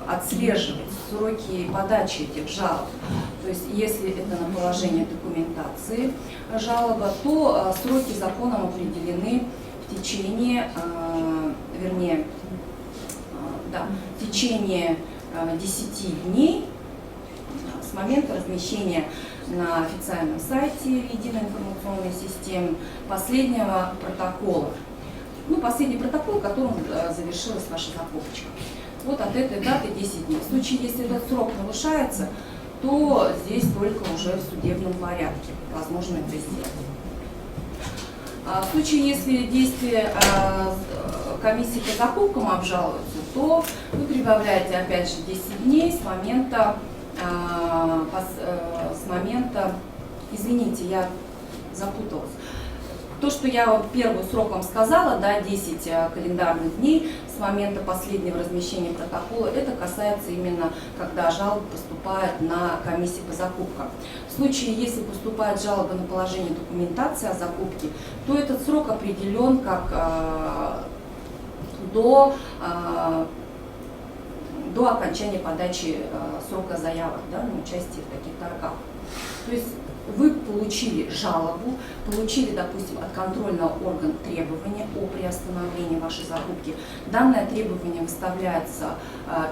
отслеживать, сроки подачи этих жалоб. То есть если это на положение документации жалоба, то сроки законом определены в течение, это в течение 10 дней с момента размещения на официальном сайте Единой информационной системы последнего протокола. Ну, последний протокол, которым завершилась ваша закупочка. Вот от этой даты 10 дней. В случае, если этот срок нарушается, то здесь только уже в судебном порядке возможно это сделать. В случае, если действия комиссии по закупкам обжалуются, то вы прибавляете опять же 10 дней с момента, извините, я запуталась. То, что я первый срок вам сказала, да, 10 календарных дней с момента последнего размещения протокола, это касается именно, когда жалоба поступает на комиссии по закупкам. В случае, если поступает жалоба на положение документации о закупке, то этот срок определен как до окончания подачи срока заявок, да, на участие в таких торгах. То есть вы получили жалобу, получили, допустим, от контрольного органа требования о приостановлении вашей закупки. Данное требование выставляется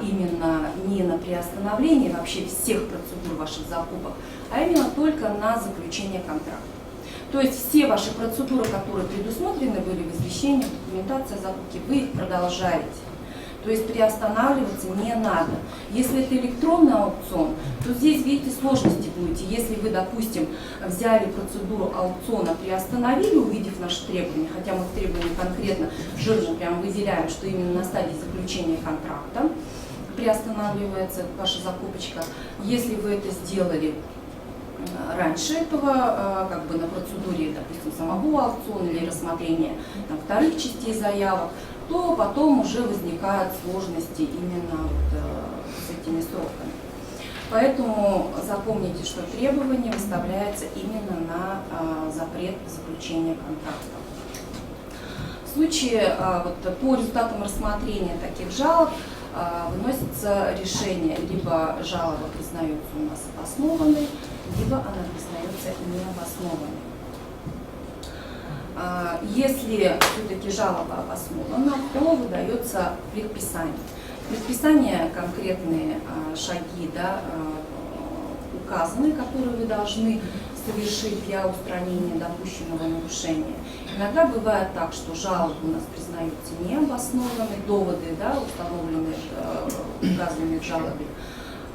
именно не на приостановление вообще всех процедур ваших закупок, а именно только на заключение контракта. То есть все ваши процедуры, которые предусмотрены были в извещении, документация закупки, вы их продолжаете. То есть приостанавливаться не надо. Если это электронный аукцион, то здесь, видите, сложности будете. Если вы, допустим, взяли процедуру аукциона, приостановили, увидев наши требования, хотя мы в требовании конкретно жирно прям выделяем, что именно на стадии заключения контракта приостанавливается ваша закупочка. Если вы это сделали раньше этого, как бы на процедуре, допустим, самого аукциона или рассмотрения там, вторых частей заявок, то потом уже возникают сложности именно вот, с этими сроками. Поэтому запомните, что требование выставляется именно на запрет заключения контракта. В случае вот, по результатам рассмотрения таких жалоб выносится решение, либо жалоба признается у нас обоснованной, либо она признается необоснованной. Если все-таки жалоба обоснована, то выдается предписание. Предписание конкретные шаги, да, указаны, которые вы должны совершить для устранения допущенного нарушения. Иногда бывает так, что жалобы у нас признаются необоснованными, доводы, да, установленные, указанные в жалобе.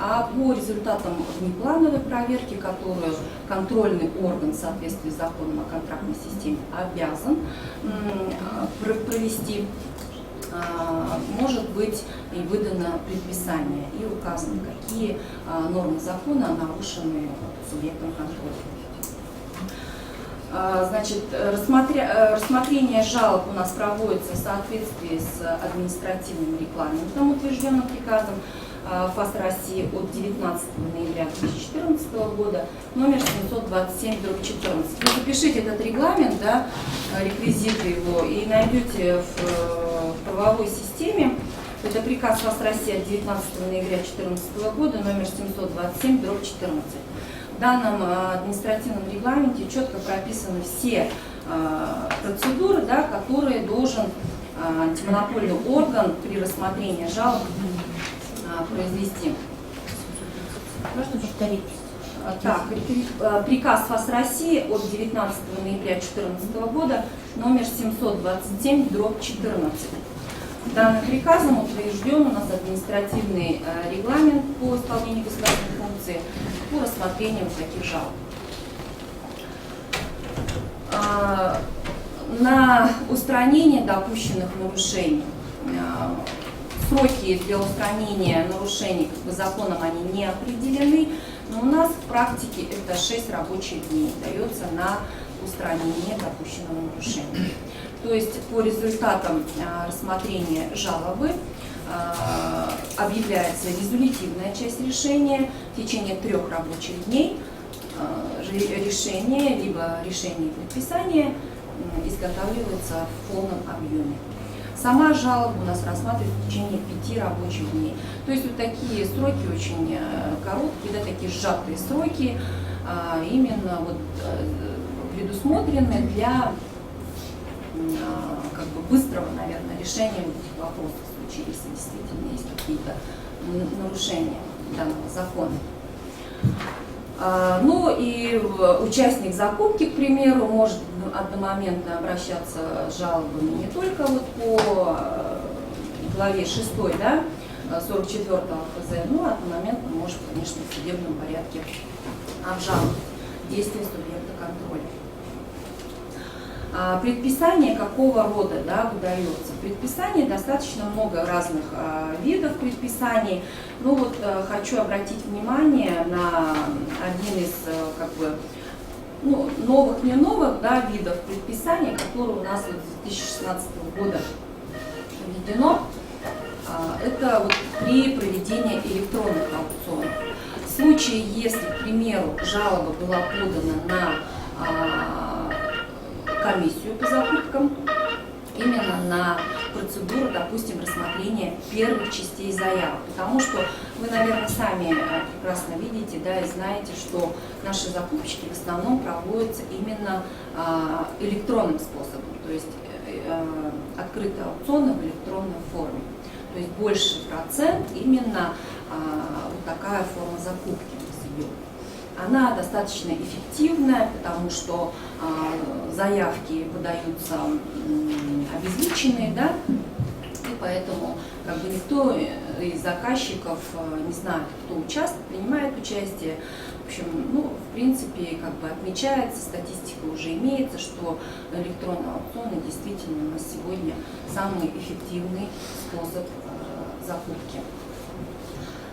А по результатам внеплановой проверки, которую контрольный орган в соответствии с законом о контрактной системе обязан провести, может быть и выдано предписание и указано, какие нормы закона нарушены субъектом контроля. Значит, рассмотрение жалоб у нас проводится в соответствии с административным регламентом, утвержденным приказом ФАС России от 19 ноября 2014 года, номер 727/14. Вы запишите этот регламент, да, реквизиты его, и найдете в правовой системе. Это приказ ФАС России от 19 ноября 2014 года, номер 727/14. В данном административном регламенте четко прописаны все процедуры, да, которые должен антимонопольный орган при рассмотрении жалоб произвести. Можно повторить? Так, приказ ФАС России от 19 ноября 2014 года, номер 727/14. Данным приказом утвержден у нас административный регламент по исполнению государственных функций по рассмотрению таких жалоб. На устранение допущенных нарушений сроки для устранения нарушений как бы законом они не определены, но у нас в практике это 6 рабочих дней дается на устранение допущенного нарушения. То есть по результатам рассмотрения жалобы объявляется резолютивная часть решения в течение 3 рабочих дней. Решение, либо решение и предписание изготавливается в полном объеме. Сама жалоба у нас рассматривается в течение 5 рабочих дней. То есть вот такие сроки очень короткие, да, такие сжатые сроки, именно вот предусмотрены для как бы быстрого, наверное, решения вот этих вопросов. случае, если действительно есть какие-то нарушения данного закона. Ну и участник закупки, к примеру, может одномоментно обращаться с жалобами не только вот по главе 6, да, 44 ФЗ, но одномоментно может, конечно, в судебном порядке обжаловать действия субъекта контроля. Предписание какого рода, да, выдается? Предписаний достаточно много разных видов предписаний. Ну вот хочу обратить внимание на один из как бы, ну, новых, не новых, да, видов предписаний, которые у нас вот с 2016 года введено. Это вот при проведении электронных аукционов. В случае, если, к примеру, жалоба была подана на комиссию по закупкам, именно на процедуру, допустим, рассмотрения первых частей заявок. Потому что вы, наверное, сами прекрасно видите, да, и знаете, что наши закупщики в основном проводятся именно электронным способом, то есть открытые аукционы в электронной форме. То есть больше процент именно вот такая форма закупки у нас идет. Она достаточно эффективная, потому что заявки выдаются обезличенные, да, и поэтому как бы никто из заказчиков не знает, кто участвует, принимает участие. В общем, ну, в принципе, как бы отмечается, статистика уже имеется, что электронные аукционы действительно у нас сегодня самый эффективный способ закупки.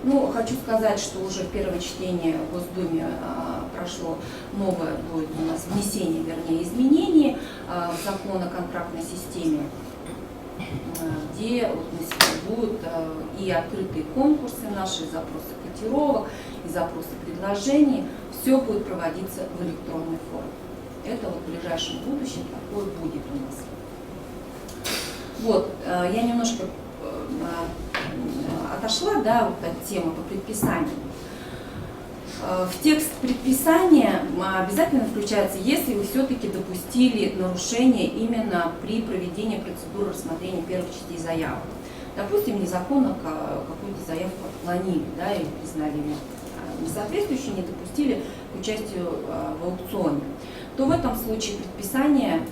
Ну, хочу сказать, что уже в первом чтении в Госдуме прошло новое будет у нас внесение, вернее, изменений в закон о контрактной системе, где вот будут и открытые конкурсы наши, и запросы котировок, и запросы предложений. Все будет проводиться в электронной форме. Это вот в ближайшем будущем такое будет у нас. Вот, я немножко отошла, да, вот от темы по предписанию. В текст предписания обязательно включается, если вы все-таки допустили нарушение именно при проведении процедуры рассмотрения первых частей заявок. Допустим, незаконно какую-то заявку отклонили, да, или признали несоответствующей, не допустили к участию в аукционе, то в этом случае предписание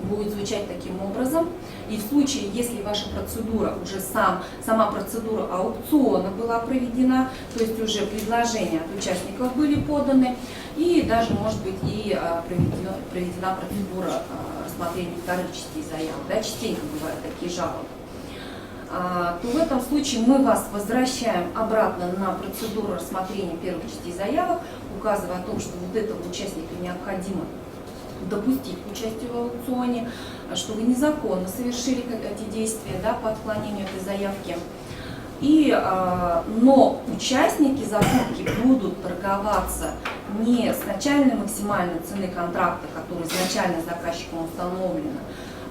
будет звучать таким образом. И в случае, если ваша процедура, уже сама процедура аукциона была проведена, то есть уже предложения от участников были поданы, и даже, может быть, и проведена процедура рассмотрения вторых частей заявок, да, частенько бывают такие жалобы, то в этом случае мы вас возвращаем обратно на процедуру рассмотрения первых частей заявок, указывая о том, что вот этого участника необходимо допустить к участию в аукционе, что вы незаконно совершили эти действия, да, по отклонению этой заявки. Но участники закупки будут торговаться не с начальной максимальной цены контракта, которая изначально заказчиком установлена,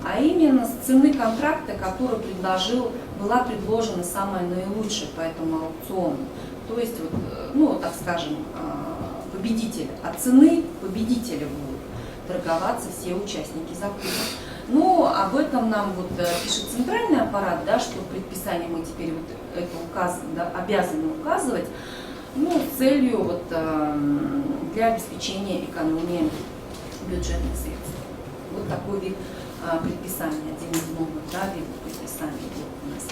а именно с цены контракта, которую была предложена самая наилучшая по этому аукциону. То есть, вот, ну, так скажем, победитель, от цены победителя будут торговаться все участники закупок. Но об этом нам вот пишет центральный аппарат, да, что в предписании мы теперь вот это обязаны указывать, ну, с целью вот, для обеспечения экономии бюджетных средств. Вот такой вид предписания, один из новых, да, видов предписания у нас.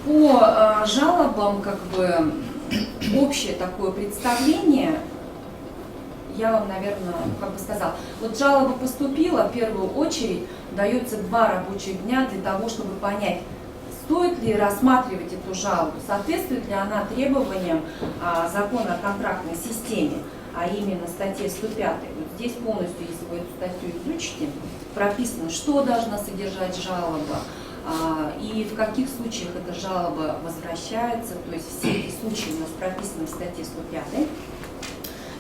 По жалобам, как бы, общее такое представление. Я вам, наверное, как бы сказала, вот жалоба поступила, в первую очередь дается 2 рабочих дня для того, чтобы понять, стоит ли рассматривать эту жалобу, соответствует ли она требованиям закона о контрактной системе, а именно статье 105. Вот здесь полностью, если вы эту статью изучите, прописано, что должна содержать жалоба, и в каких случаях эта жалоба возвращается, то есть все эти случаи у нас прописаны в статье 105.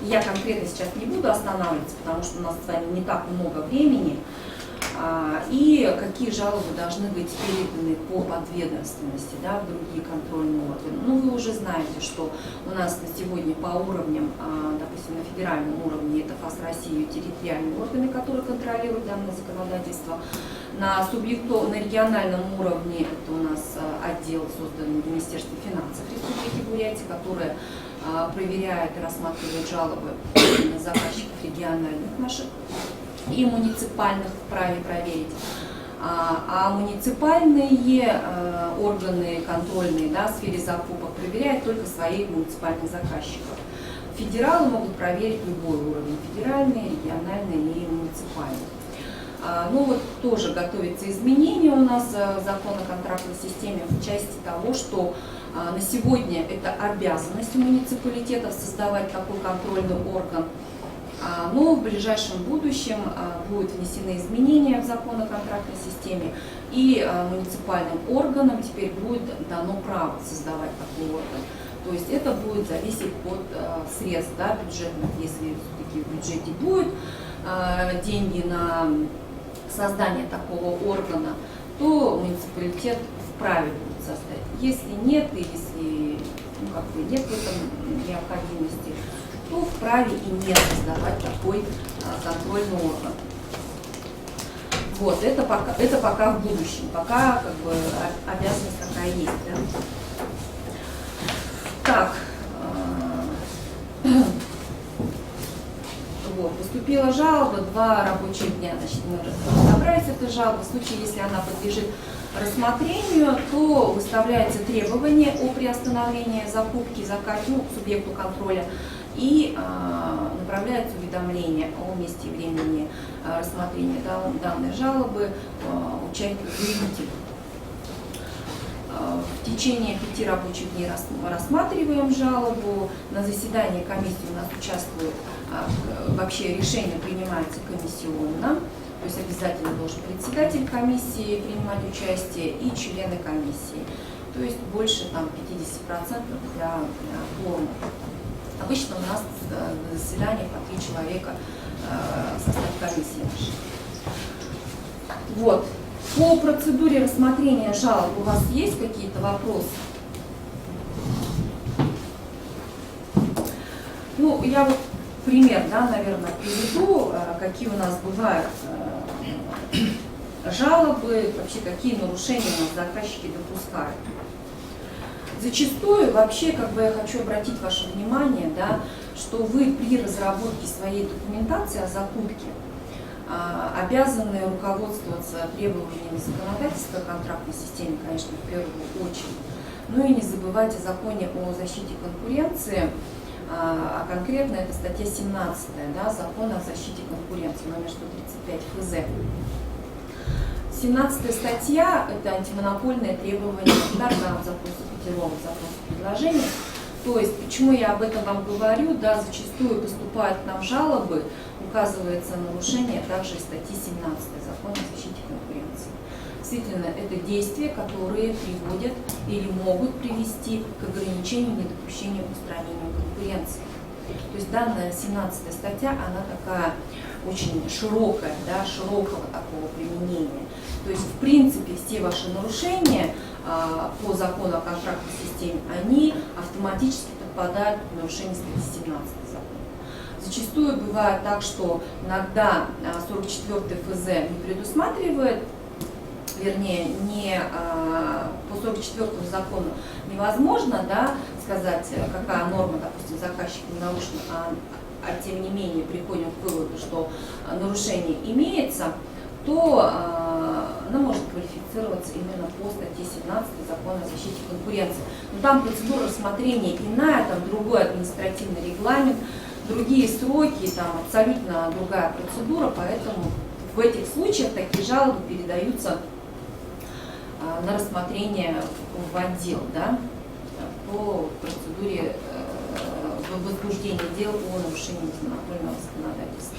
Я конкретно сейчас не буду останавливаться, потому что у нас с вами не так много времени. и какие жалобы должны быть переданы по подведомственности, да, в другие контрольные органы. Ну, вы уже знаете, что у нас на сегодня по уровням, допустим, на федеральном уровне это ФАС России территориальные органы, которые контролируют данное законодательство. На региональном уровне это у нас отдел, созданный в Министерстве финансов Республики Бурятия, который проверяет и рассматривает жалобы заказчиков региональных наших и муниципальных вправе проверить. А муниципальные органы контрольные, да, в сфере закупок проверяют только своих муниципальных заказчиков. Федералы могут проверить любой уровень, федеральный, региональный и муниципальный. Ну вот тоже готовится изменение у нас в закон о контрактной системе в части того, что на сегодня это обязанность муниципалитетов создавать такой контрольный орган. Но в ближайшем будущем будут внесены изменения в закон о контрактной системе, и муниципальным органам теперь будет дано право создавать такой орган. То есть это будет зависеть от средств, да, бюджетных. Если все-таки в бюджете будет деньги на создание такого органа, то муниципалитет вправе будет создать. Если нет, и если нет в этом необходимости, то вправе и не создавать такой контрольный орган. Вот, это пока в будущем, пока как бы обязанность такая есть. Да? Так, вот, поступила жалоба, 2 рабочих дня, значит, мы разобрались с этой жалобой. В случае, если она подлежит рассмотрению, то выставляется требование о приостановлении закупки субъекту контроля и направляется уведомление о месте и времени рассмотрения данной жалобы заявителю. В течение 5 рабочих дней рассматриваем жалобу. На заседании комиссии у нас участвует, вообще решение принимается комиссионно, то есть обязательно должен председатель комиссии принимать участие и члены комиссии. То есть больше там 50% для кворума. Обычно у нас на заседании по 3 человека состав комиссии нашей. Вот. По процедуре рассмотрения жалоб у вас есть какие-то вопросы? Ну, я вот пример, да, наверное, приведу, какие у нас бывают жалобы, вообще какие нарушения у нас заказчики допускают. Зачастую вообще, как бы я хочу обратить ваше внимание, да, что вы при разработке своей документации о закупке обязаны руководствоваться требованиями законодательства о контрактной системе, конечно, в первую очередь. Ну и не забывайте о законе о защите конкуренции, а конкретно это статья 17, да, закона о защите конкуренции, номер 135 ФЗ. 17 статья – это антимонопольные требования торгам, запросу котировок, запросу предложений. То есть, почему я об этом вам говорю, да, зачастую поступают к нам жалобы, указывается нарушение также из статьи 17 закона о защите конкуренции. Действительно, это действия, которые приводят или могут привести к ограничению, недопущению, устранению конкуренции. То есть данная 17 статья, она такая очень широкая, да, широкого такого применения. То есть, в принципе, все ваши нарушения по закону о контрактной системе, они автоматически подпадают под нарушение статьи 17 закона. Зачастую бывает так, что иногда 44 ФЗ не предусматривает, вернее, по 44 закону невозможно, да, сказать, какая норма, допустим, заказчик не нарушена, а тем не менее приходим к выводу, что нарушение имеется, то она может квалифицироваться именно по статье 17 закона о защите конкуренции. Но там процедура рассмотрения иная, там другой административный регламент, другие сроки, там абсолютно другая процедура, поэтому в этих случаях такие жалобы передаются на рассмотрение в отдел, да, по процедуре возбуждения дел о нарушении антимонопольного законодательства.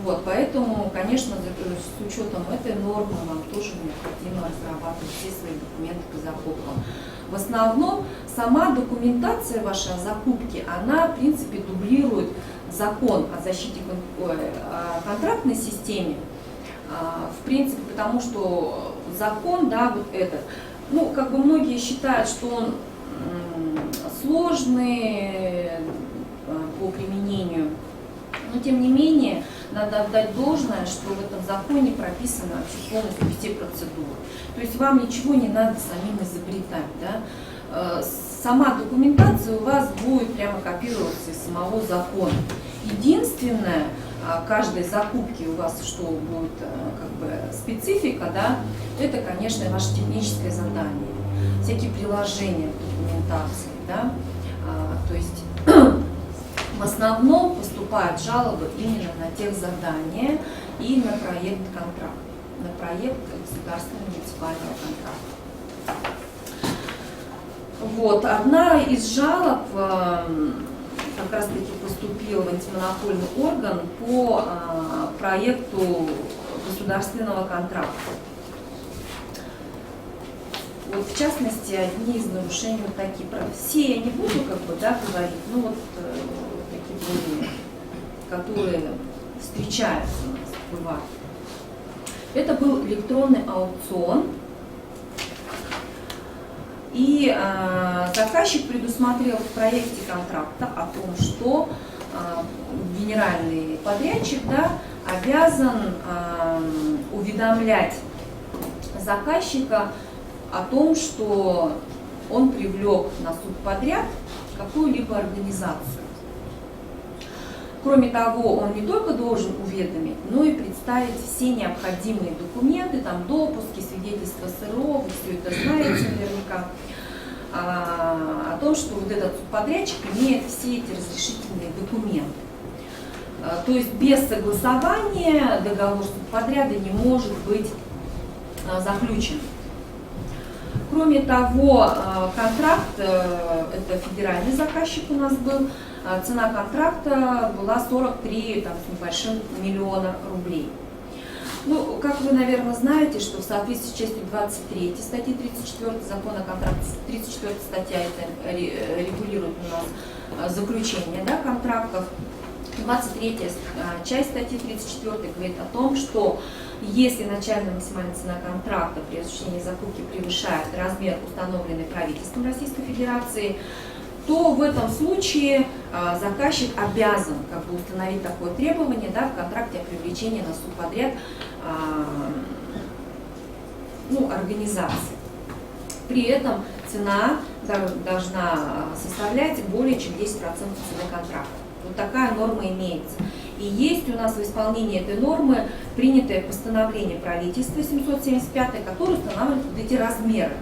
Вот, поэтому, конечно, с учетом этой нормы вам тоже необходимо разрабатывать все свои документы по закупкам. В основном сама документация вашей о закупке, она, в принципе, дублирует закон о защите о контрактной системе, в принципе, потому что закон, да, вот этот, ну, как бы многие считают, что он сложный по применению, но тем не менее надо отдать должное, что в этом законе прописаны вообще полностью все процедуры. То есть вам ничего не надо самим изобретать, да? Сама документация у вас будет прямо копироваться из самого закона. Единственное, каждой закупки у вас что будет как бы специфика, да, это, конечно, ваше техническое задание, всякие приложения к документации, да, то есть в основном поступают жалобы именно на техзадания и на проект контракта, на проект государственного муниципального контракта. Вот, одна из жалоб как раз таки поступила в антимонопольный орган по проекту государственного контракта. Вот, в частности, одни из нарушений вот такие. Все я не буду как бы, да, говорить, ну вот такие были, которые встречаются у нас, бывают. Это был электронный аукцион. И заказчик предусмотрел в проекте контракта о том, что генеральный подрядчик, да, обязан уведомлять заказчика о том, что он привлек на субподряд какую-либо организацию. Кроме того, он не только должен уведомить, но и представить все необходимые документы, там допуски, свидетельства СРО, вы все это знаете наверняка, о том, что вот этот субподрядчик имеет все эти разрешительные документы. То есть без согласования договор субподряда не может быть заключен. Кроме того, контракт, это федеральный заказчик у нас был, цена контракта была 43 там, с небольшим миллиона рублей. Ну, как вы, наверное, знаете, что в соответствии с частью 23 статьи 34 закона о контракте, 34 статья это регулирует у нас заключение, да, контрактов. 23 часть статьи 34 говорит о том, что если начальная максимальная цена контракта при осуществлении закупки превышает размер, установленный правительством Российской Федерации, то в этом случае заказчик обязан как бы установить такое требование, да, в контракте о привлечении на субподряд организации. При этом цена должна составлять более чем 10% цены контракта. Вот такая норма имеется. И есть у нас в исполнении этой нормы принятое постановление правительства 775, которое устанавливает вот эти размеры.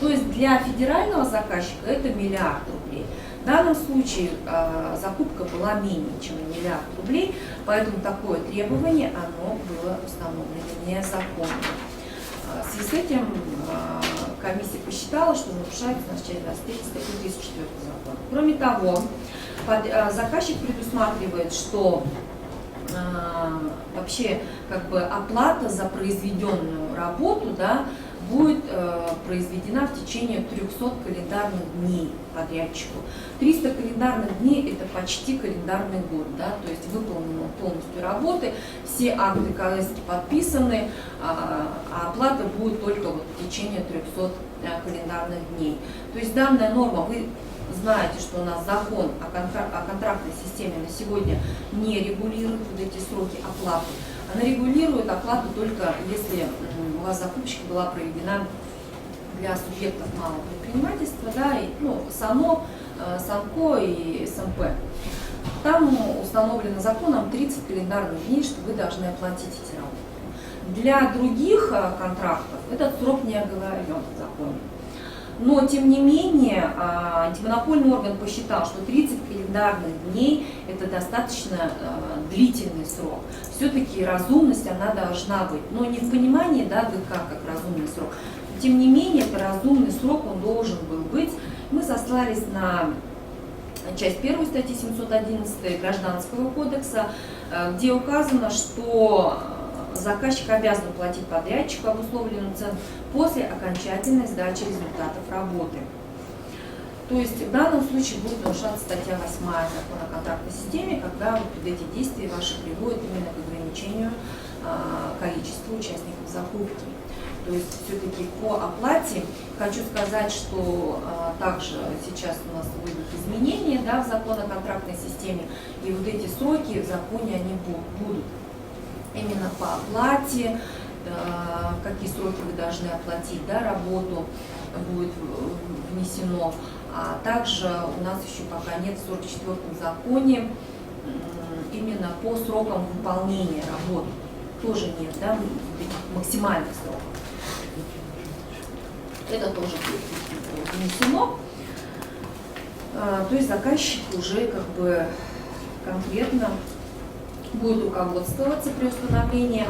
То есть для федерального заказчика это 1 миллиард рублей. В данном случае закупка была менее чем 1 миллиард рублей, поэтому такое требование оно было установлено незаконно. В связи с этим комиссия посчитала, что нарушается часть 23 статьи 34 закона. Кроме того, заказчик предусматривает, что вообще как бы оплата за произведенную работу, да, будет произведена в течение 300 календарных дней подрядчику. 300 календарных дней – это почти календарный год, да, то есть выполнены полностью работы, все акты КС подписаны, а оплата будет только вот в течение 300 календарных дней. То есть данная норма, вы знаете, что у нас закон о контрактной системе на сегодня не регулирует вот эти сроки оплаты. Она регулирует оплату только если у вас закупщик была проведена для субъектов малого предпринимательства, да, и, САНО, САНКО и СМП. Там установлено законом 30 календарных дней, что вы должны оплатить эти работы. Для других контрактов этот срок не оговорен в законе. Но, тем не менее, антимонопольный орган посчитал, что 30 календарных дней – это достаточно длительный срок. Все-таки разумность, она должна быть. Но не в понимании, да, ГК как разумный срок. Тем не менее, это разумный срок, он должен был быть. Мы сослались на часть 1 статьи 711 Гражданского кодекса, где указано, что заказчик обязан платить подрядчику обусловленную цену после окончательной сдачи результатов работы. То есть в данном случае будет нарушаться статья 8 Закона о контрактной системе, когда вот эти действия ваши приводят именно к ограничению количества участников закупки. То есть все-таки по оплате хочу сказать, что также сейчас у нас выйдут изменения, да, в закон о контрактной системе, и вот эти сроки в законе они будут. Именно по оплате, какие сроки вы должны оплатить, да, работу будет внесено. А также у нас еще пока нет в 44-м законе именно по срокам выполнения работы. Тоже нет, да, максимальных сроков. Это тоже будет внесено. То есть заказчик уже как бы конкретно будет руководствоваться при установлении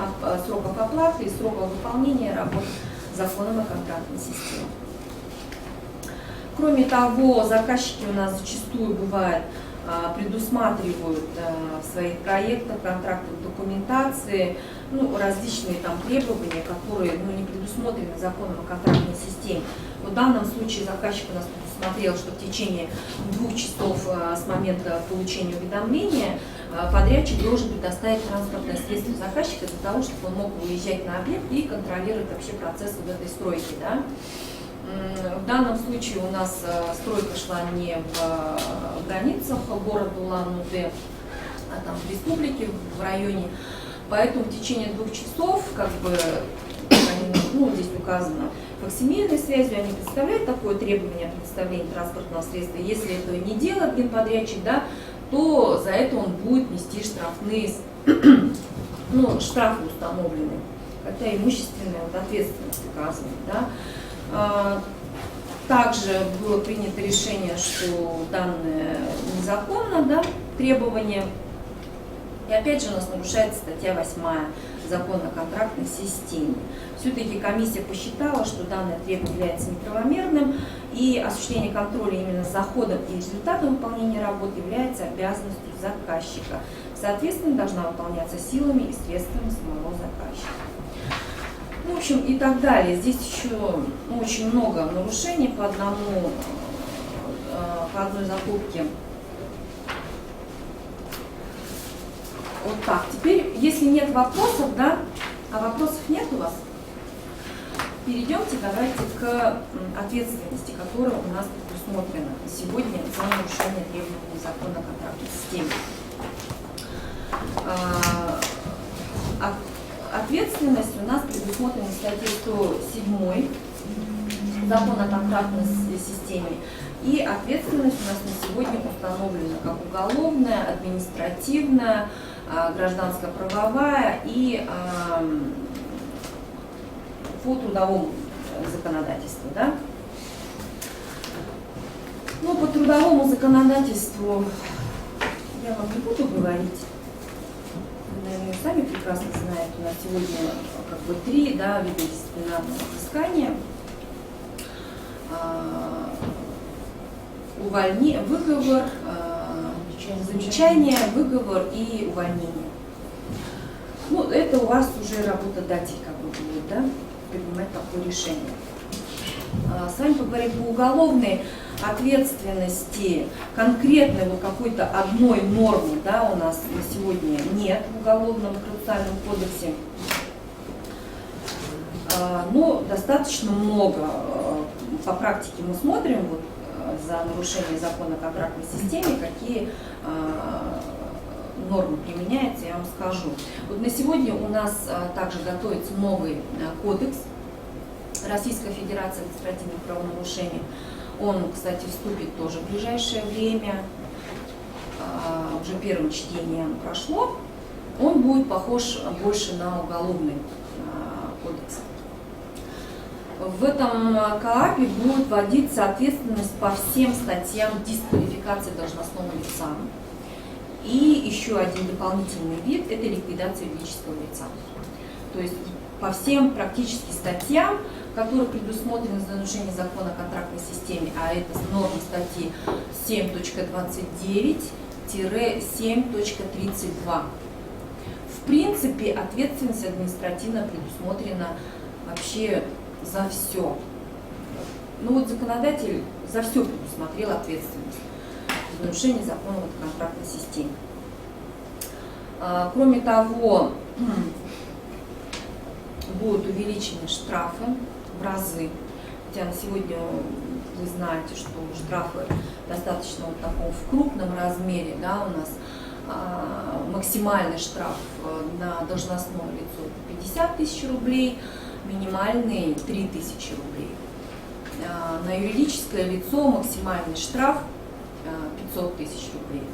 сроков оплаты и сроков выполнения работ законом о контрактной системе. Кроме того, заказчики у нас зачастую бывает предусматривают в своих проектах, контрактах, документации различные там требования, которые не предусмотрены законом о контрактной системе. В данном случае заказчик у нас предусмотрел, что в течение 2 часов с момента получения уведомления подрядчик должен предоставить транспортное средство заказчика для того, чтобы он мог выезжать на объект и контролировать вообще процесс вот этой стройки. Да? В данном случае у нас стройка шла не в границах города Улан-Удэ, а там в республике, в районе. Поэтому в течение 2 часов, как бы, здесь указано, факсимильной связью они представляют такое требование о предоставлении транспортного средства. Если этого не делает генподрядчик, да, то за это он будет нести штрафные, штрафы установлены, хотя имущественная ответственность указана. Да. Также было принято решение, что данное незаконно, да, требование. И опять же у нас нарушается статья 8 Закона о контрактной системе. Все-таки комиссия посчитала, что данное требование является неправомерным, и осуществление контроля именно за ходом и результатом выполнения работ является обязанностью заказчика. Соответственно, должна выполняться силами и средствами самого заказчика. В общем, и так далее. Здесь еще очень много нарушений по одной закупке. Вот так. Теперь, если нет вопросов, да, а вопросов нет у вас, перейдемте давайте к ответственности, которая у нас предусмотрена сегодня за нарушение требований закона о контрактной системе. Ответственность у нас предусмотрена в статье 107 Закона о контрактной системе. И ответственность у нас на сегодня установлена как уголовная, административная, гражданско-правовая и по трудовому законодательству. Да? По трудовому законодательству я вам не буду говорить. Наверное, сами прекрасно знаете, у нас сегодня как бы 3 вида дисциплинарного взыскания. Выговор, замечание, выговор и увольнение. Это у вас уже работодатель как бы будет, да, принимать такое решение. С вами поговорим по уголовной ответственности. Конкретной какой-то одной нормы, да, у нас на сегодня нет в Уголовном процессуальном кодексе. Но достаточно много. По практике мы смотрим за нарушение закона о контрактной системе, какие нормы применяются, я вам скажу. На сегодня у нас также готовится новый кодекс Российской Федерации административных правонарушений. Он, кстати, вступит тоже в ближайшее время. Уже первым чтением прошло. Он будет похож больше на уголовный кодекс. В этом КоАПе будет вводиться ответственность по всем статьям дисквалификации должностного лица. И еще один дополнительный вид – это ликвидация юридического лица. То есть по всем практически статьям, которые предусмотрены за нарушение закона о контрактной системе, а это нормы статьи 7.29-7.32. В принципе, ответственность административно предусмотрена вообще за все. Ну вот законодатель за все предусмотрел ответственность за нарушение законов о контрактной системе. Кроме того, будут увеличены штрафы в разы. Хотя на сегодня вы знаете, что штрафы достаточно вот такого в крупном размере, да, у нас максимальный штраф на должностное лицо 50 тысяч рублей, минимальный 3 тысячи рублей. На юридическое лицо максимальный штраф 500 тысяч рублей.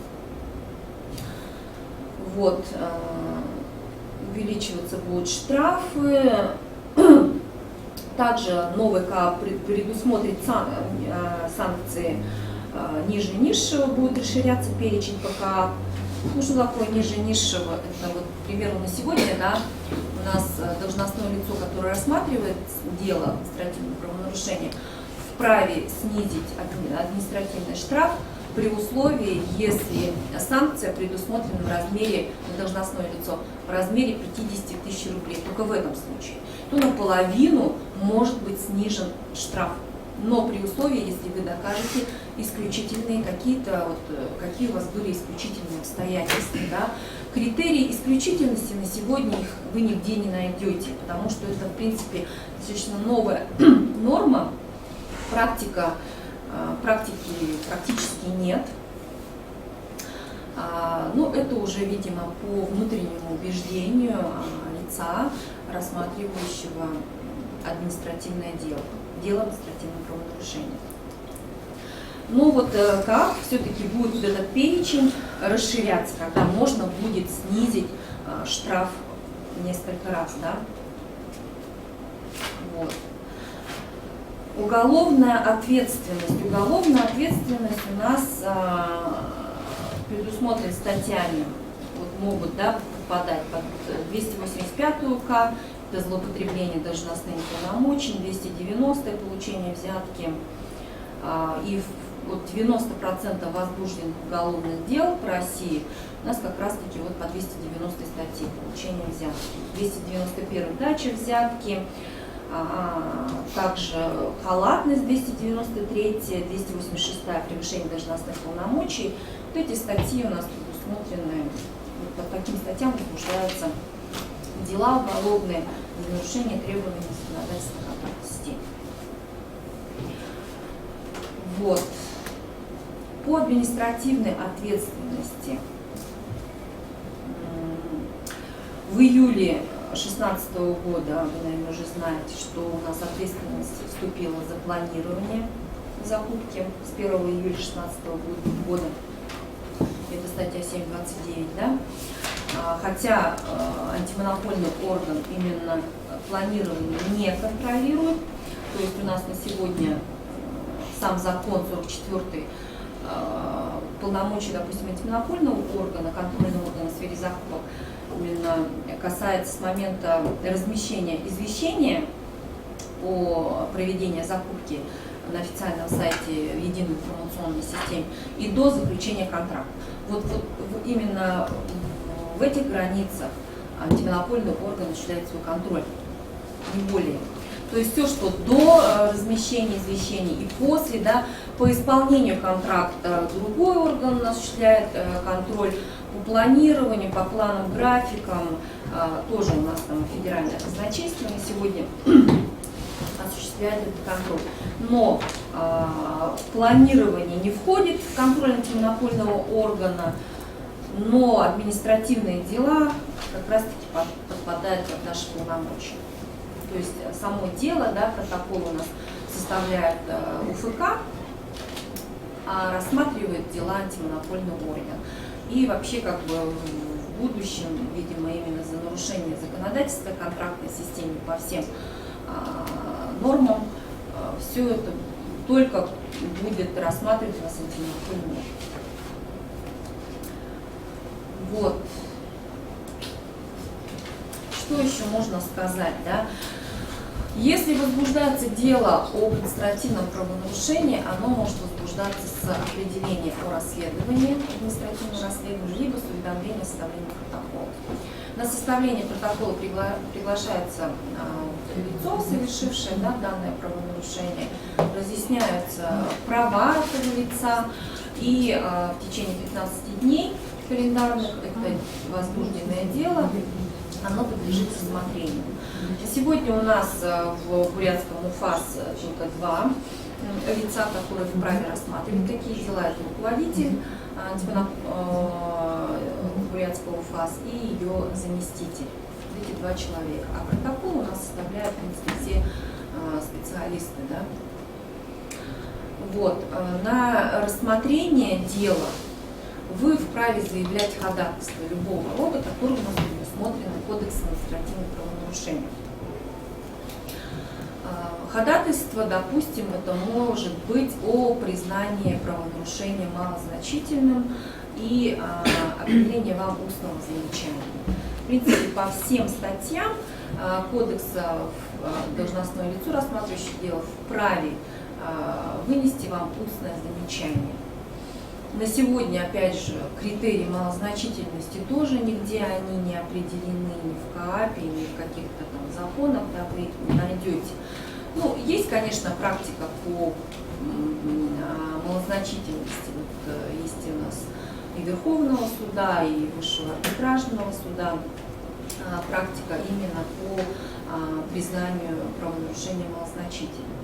Вот, увеличиваться будут штрафы. Также новый КАП предусмотрит санкции ниже низшего, будет расширяться перечень ПК. Ну, что такое ниже низшего? Это вот, к примеру, на сегодня, да, у нас должностное лицо, которое рассматривает дело административного правонарушения, вправе снизить административный штраф при условии, если санкция предусмотрена в размере, на должностное лицо, в размере 50 тысяч рублей. Только в этом случае. То наполовину может быть снижен штраф. Но при условии, если вы докажете исключительные какие-то, вот, какие у вас были исключительные обстоятельства. Да? Критерии исключительности на сегодня их вы нигде не найдете, потому что это, в принципе, достаточно новая норма, практики практически нет. Ну, это уже, видимо, по внутреннему убеждению лица, рассматривающего административное дело административного правонарушения. Ну вот как все-таки будет вот этот перечень расширяться, когда можно будет снизить штраф несколько раз, да? Вот. Уголовная ответственность. Уголовная ответственность у нас предусмотрена статьями, вот могут, да, попадать под 285 УК, это злоупотребление должностными полномочиями, 290 получение взятки, и вот 90% возбужденных уголовных дел по России у нас как раз-таки вот по 290 статье получение взятки, 291 дача взятки, также халатность 293, 286 превышение должностных полномочий. Вот эти статьи у нас предусмотрены, вот по таким статьям возбуждаются дела уголовные за нарушение требований законодательства контрактной системы. Вот. По административной ответственности в июле 2016 года, вы, наверное, уже знаете, что у нас ответственность вступила за планирование закупки с 1 июля 2016 года. Это статья 7.29, да? Хотя антимонопольный орган именно планирование не контролирует. То есть у нас на сегодня сам закон 44 полномочий, допустим, антимонопольного органа, контрольного органа в сфере закупок именно касается с момента размещения извещения о проведении закупки на официальном сайте в единой информационной системе и до заключения контракта. Вот именно в этих границах антимонопольный орган осуществляет свой контроль, не более. То есть все, что до размещения извещений и после, да, по исполнению контракта другой орган осуществляет контроль, по планированию, по планам, графикам, тоже у нас там федеральное казначейство на сегодня осуществляет этот контроль. Но планирование не входит в контроль антимонопольного органа, но административные дела как раз-таки подпадают под наши полномочия. То есть само дело, да, протокол у нас составляет УФК, а рассматривает дела антимонопольный орган. И вообще как бы в будущем, видимо, именно за нарушение законодательства контрактной системы по всем нормам, все это только будет рассматривать нас антимонопольный орган. Вот. Что еще можно сказать, да? Если возбуждается дело об административном правонарушении, оно может возбуждаться с определения о расследовании, административного расследования, либо с уведомлением о составлении протокола. На составление протокола приглашается лицо, совершившее данное правонарушение, разъясняются права этого лица, и в течение 15 дней календарных, это возбужденное дело, оно подлежит рассмотрению. Сегодня у нас в Бурятском УФАС только 2 лица, которые вправе рассматривать такие дела. Это руководитель Бурятского УФАС и ее заместитель. Эти 2 человека. А протокол у нас составляют, в принципе, все специалисты. Да? Вот. На рассмотрение дела вы вправе заявлять ходатайство любого рода, который у нас предусмотрено Кодексом административных правонарушений. Ходатайство, допустим, это может быть о признании правонарушения малозначительным и определение вам устного замечания. В принципе, по всем статьям Кодекса должностное лицо, рассматривающее дело, вправе вынести вам устное замечание. На сегодня, опять же, критерии малозначительности тоже нигде они не определены ни в КоАПе, ни в каких-то там законах, да, вы их не найдете. Ну, есть, конечно, практика по малозначительности. Вот, есть у нас и Верховного суда, и Высшего арбитражного суда практика именно по признанию правонарушения малозначительным.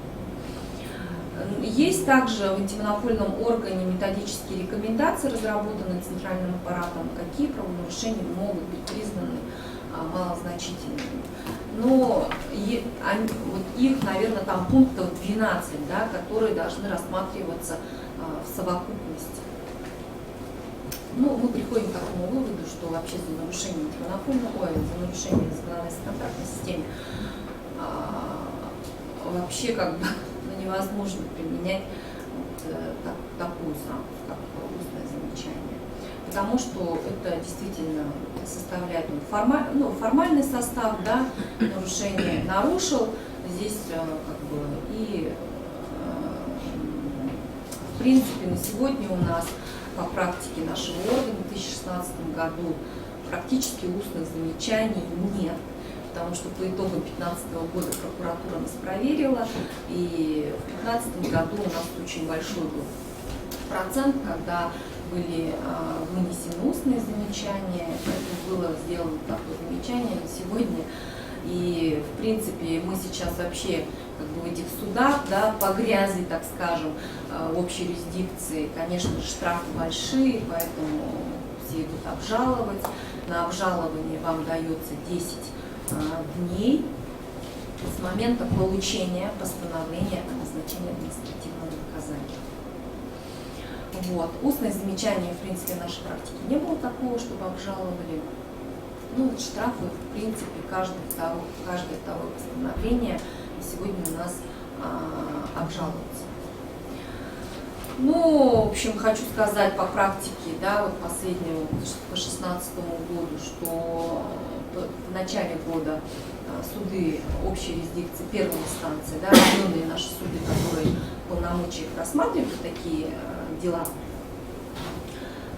Есть также в антимонопольном органе методические рекомендации, разработанные центральным аппаратом, какие правонарушения могут быть признаны малозначительными. Но вот их, наверное, там пунктов 12, да, которые должны рассматриваться в совокупности. Ну, мы приходим к такому выводу, что вообще за нарушение за нарушение законодательной контрактной системы вообще как бы невозможно применять такую санкцию, как устное замечание. Потому что это действительно составляет формальный состав, да, нарушение нарушил, здесь как бы и в принципе на сегодня у нас по практике нашего органа в 2016 году практически устных замечаний нет. Потому что по итогам 2015 года прокуратура нас проверила, и в 2015 году у нас очень большой был процент, когда были вынесены устные замечания, это было сделано такое замечание на сегодня. И в принципе мы сейчас вообще как бы в этих судах, да, по грязи, так скажем, в общей юрисдикции, конечно же, штрафы большие, поэтому все идут обжаловать. На обжалование вам дается 10 дней с момента получения постановления о назначении административного наказания. Вот. Устное замечание, в принципе, в нашей практике не было такого, чтобы обжаловали. Ну, вот штрафы, в принципе, каждое второе постановление сегодня у нас обжалуется. Ну, в общем, хочу сказать по практике, да, вот последнему, по 2016 году, что в начале года суды общей юрисдикции первой инстанции, да, районные наши суды, которые в полномочиях рассматривают такие дела,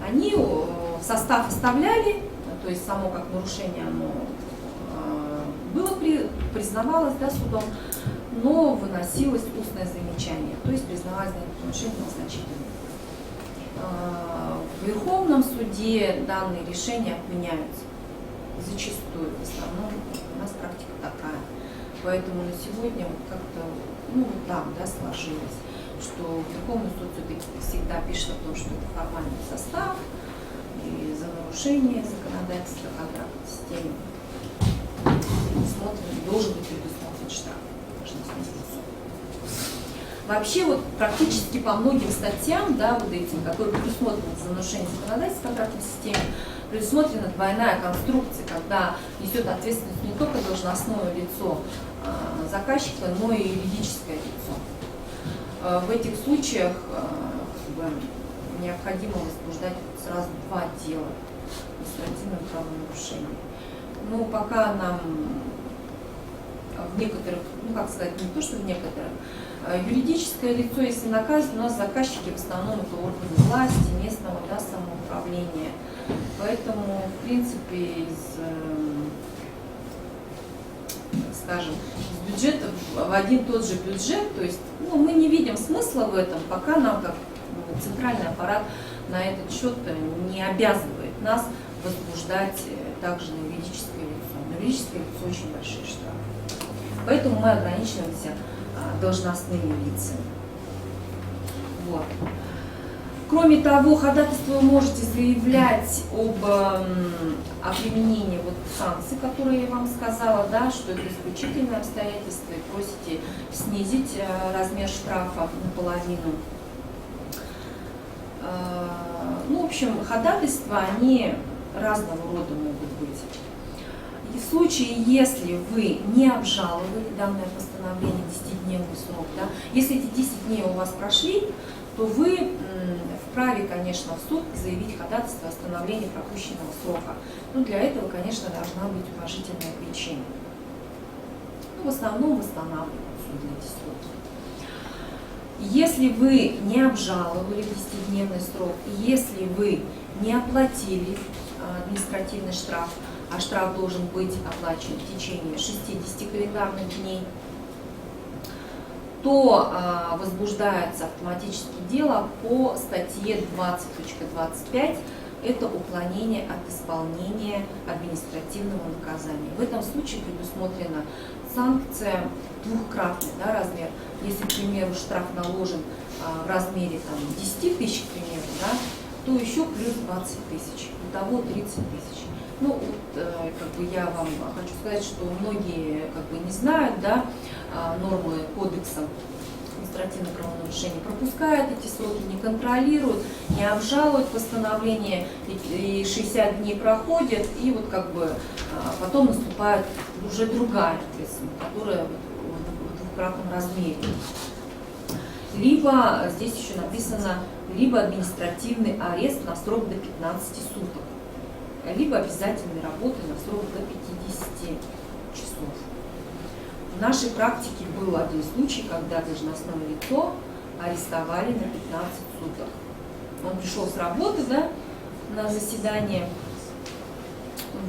они в состав оставляли, то есть само как нарушение оно было, признавалось, да, судом, но выносилось устное замечание, то есть признавалось нарушение малозначительным. В Верховном суде данные решения отменяются. Зачастую, в основном, у нас практика такая. Поэтому на сегодня вот как-то, ну, вот так, да, сложилось, что Верховный суд все-таки всегда пишет о том, что это формальный состав, и за нарушение законодательства контрактной системы должен быть предусмотрен штраф. Вообще вот практически по многим статьям, да, вот этим, которые предусмотрены за нарушение законодательства контрактной системы, предусмотрена двойная конструкция, когда несет ответственность не только должностное лицо заказчика, но и юридическое лицо. В этих случаях необходимо возбуждать сразу 2 дела административного правонарушения. Но пока нам в некоторых, ну как сказать, не то, что в некоторых, юридическое лицо, если наказывает, у нас заказчики в основном это органы власти, местного, да, самоуправления. Поэтому, в принципе, скажем, из бюджета в один и тот же бюджет, то есть ну, мы не видим смысла в этом, пока нам как центральный аппарат на этот счет не обязывает нас возбуждать также на юридическое лицо. На юридическое лицо очень большие штрафы. Поэтому мы ограничиваемся должностными лицами. Вот. Кроме того, ходатайство вы можете заявлять о применении вот санкций, которые я вам сказала, да, что это исключительное обстоятельство, и просите снизить размер штрафа наполовину. Ну, в общем, ходатайства, они разного рода могут быть. И в случае, если вы не обжаловали данное постановление, 10-дневный срок, да, если эти 10 дней у вас прошли, то вы вправе, конечно, в суд заявить ходатайство о восстановлении пропущенного срока. Но для этого, конечно, должна быть уважительная причина. Ну, в основном восстанавливают судебный дистрибутор. Если вы не обжаловали 10-дневный срок, если вы не оплатили административный штраф, а штраф должен быть оплачен в течение 60 календарных дней, то возбуждается автоматически дело по статье 20.25. Это уклонение от исполнения административного наказания. В этом случае предусмотрена санкция двухкратный, да, размер. Если, к примеру, штраф наложен в размере там, 10 тысяч, к примеру, да, то еще плюс 20 тысяч. Итого 30 тысяч. Ну, вот, как бы я вам хочу сказать, что многие как бы не знают, да, нормы кодекса административных правонарушений, пропускают эти сроки, не контролируют, не обжалуют постановление, и 60 дней проходят, и вот как бы потом наступает уже другая ответственность, которая в двукратном размере. Либо, здесь еще написано, либо административный арест на срок до 15 суток, либо обязательной работы на срок до 50 часов. В нашей практике был один случай, когда должностное лицо арестовали на 15 суток. Он пришел с работы, да, на заседание,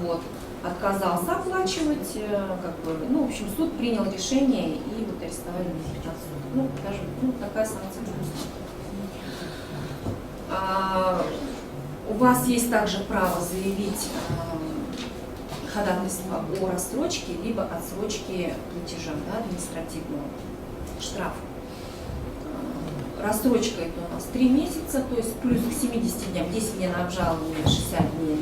вот, отказался оплачивать, как бы, ну, в общем, суд принял решение и вот арестовали на 15 суток. Ну, даже такая санкция просто. У вас есть также право заявить ходатайство о рассрочке либо отсрочке платежа, да, административного штрафа. Рассрочка это у нас 3 месяца, то есть плюс к 70 дням, 10 дней на обжалование, 60 дней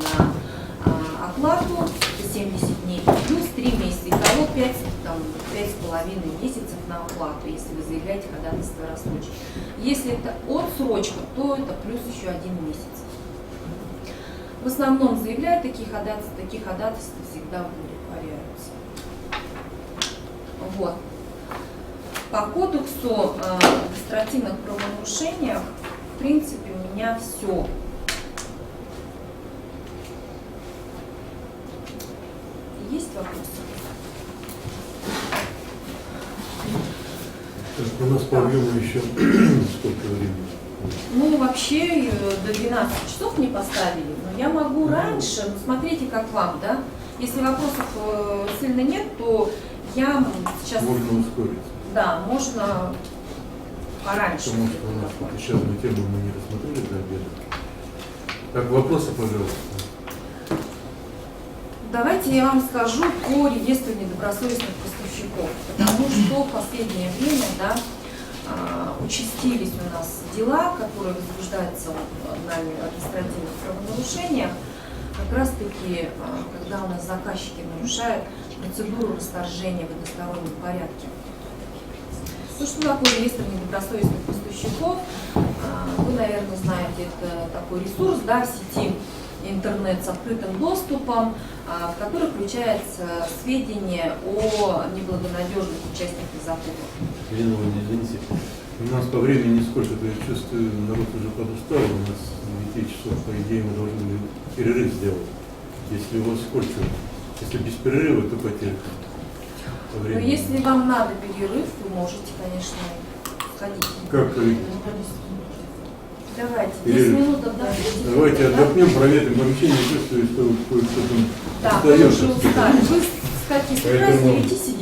на оплату, 70 дней, плюс 3 месяца, итого 5,5 месяцев на оплату, если вы заявляете ходатайство о рассрочке. Если это отсрочка, то это плюс еще 1 месяц. В основном заявляют такие ходатайства всегда удовлетворяются. Вот. По кодексу о административных правонарушениях, в принципе, у меня все. Есть вопросы? У нас по объему еще сколько времени? Ну, вообще до 12 часов не поставили, но я могу раньше, ну, смотрите, как вам, да? Если вопросов сильно нет, то я сейчас... Можно ускориться. Да, можно пораньше. Потому что у нас тут еще одну тему мы не рассмотрели до обеда. Так, вопросы, пожалуйста. Давайте я вам скажу по реестру недобросовестных поставщиков, потому что в последнее время, да, участились у нас дела, которые возбуждаются нами в административных правонарушениях, как раз таки, когда у нас заказчики нарушают процедуру расторжения в одностороннем порядке. Ну, что такое реестр недобросовестных поставщиков? Вы, наверное, знаете, это такой ресурс, да, в сети интернет с открытым доступом, в который включаются сведения о неблагонадежных участниках закупок. Елена Ивановна, извините, у нас по времени сколько, то я чувствую, народ уже подустал, у нас 9 часов, по идее, мы должны были перерыв сделать. Если у вас сколько, если без перерыва, то потеря. по Но времени. если вам надо перерыв, вы можете, конечно, ходить. Как Давайте, 10 Перерыв. минут отдохните. давайте отдохнем, проветрим помещение, чувствую, что кое-что там Да, вы уже остается. устали. Вы, кстати, собирались Поэтому- перейти сейчас.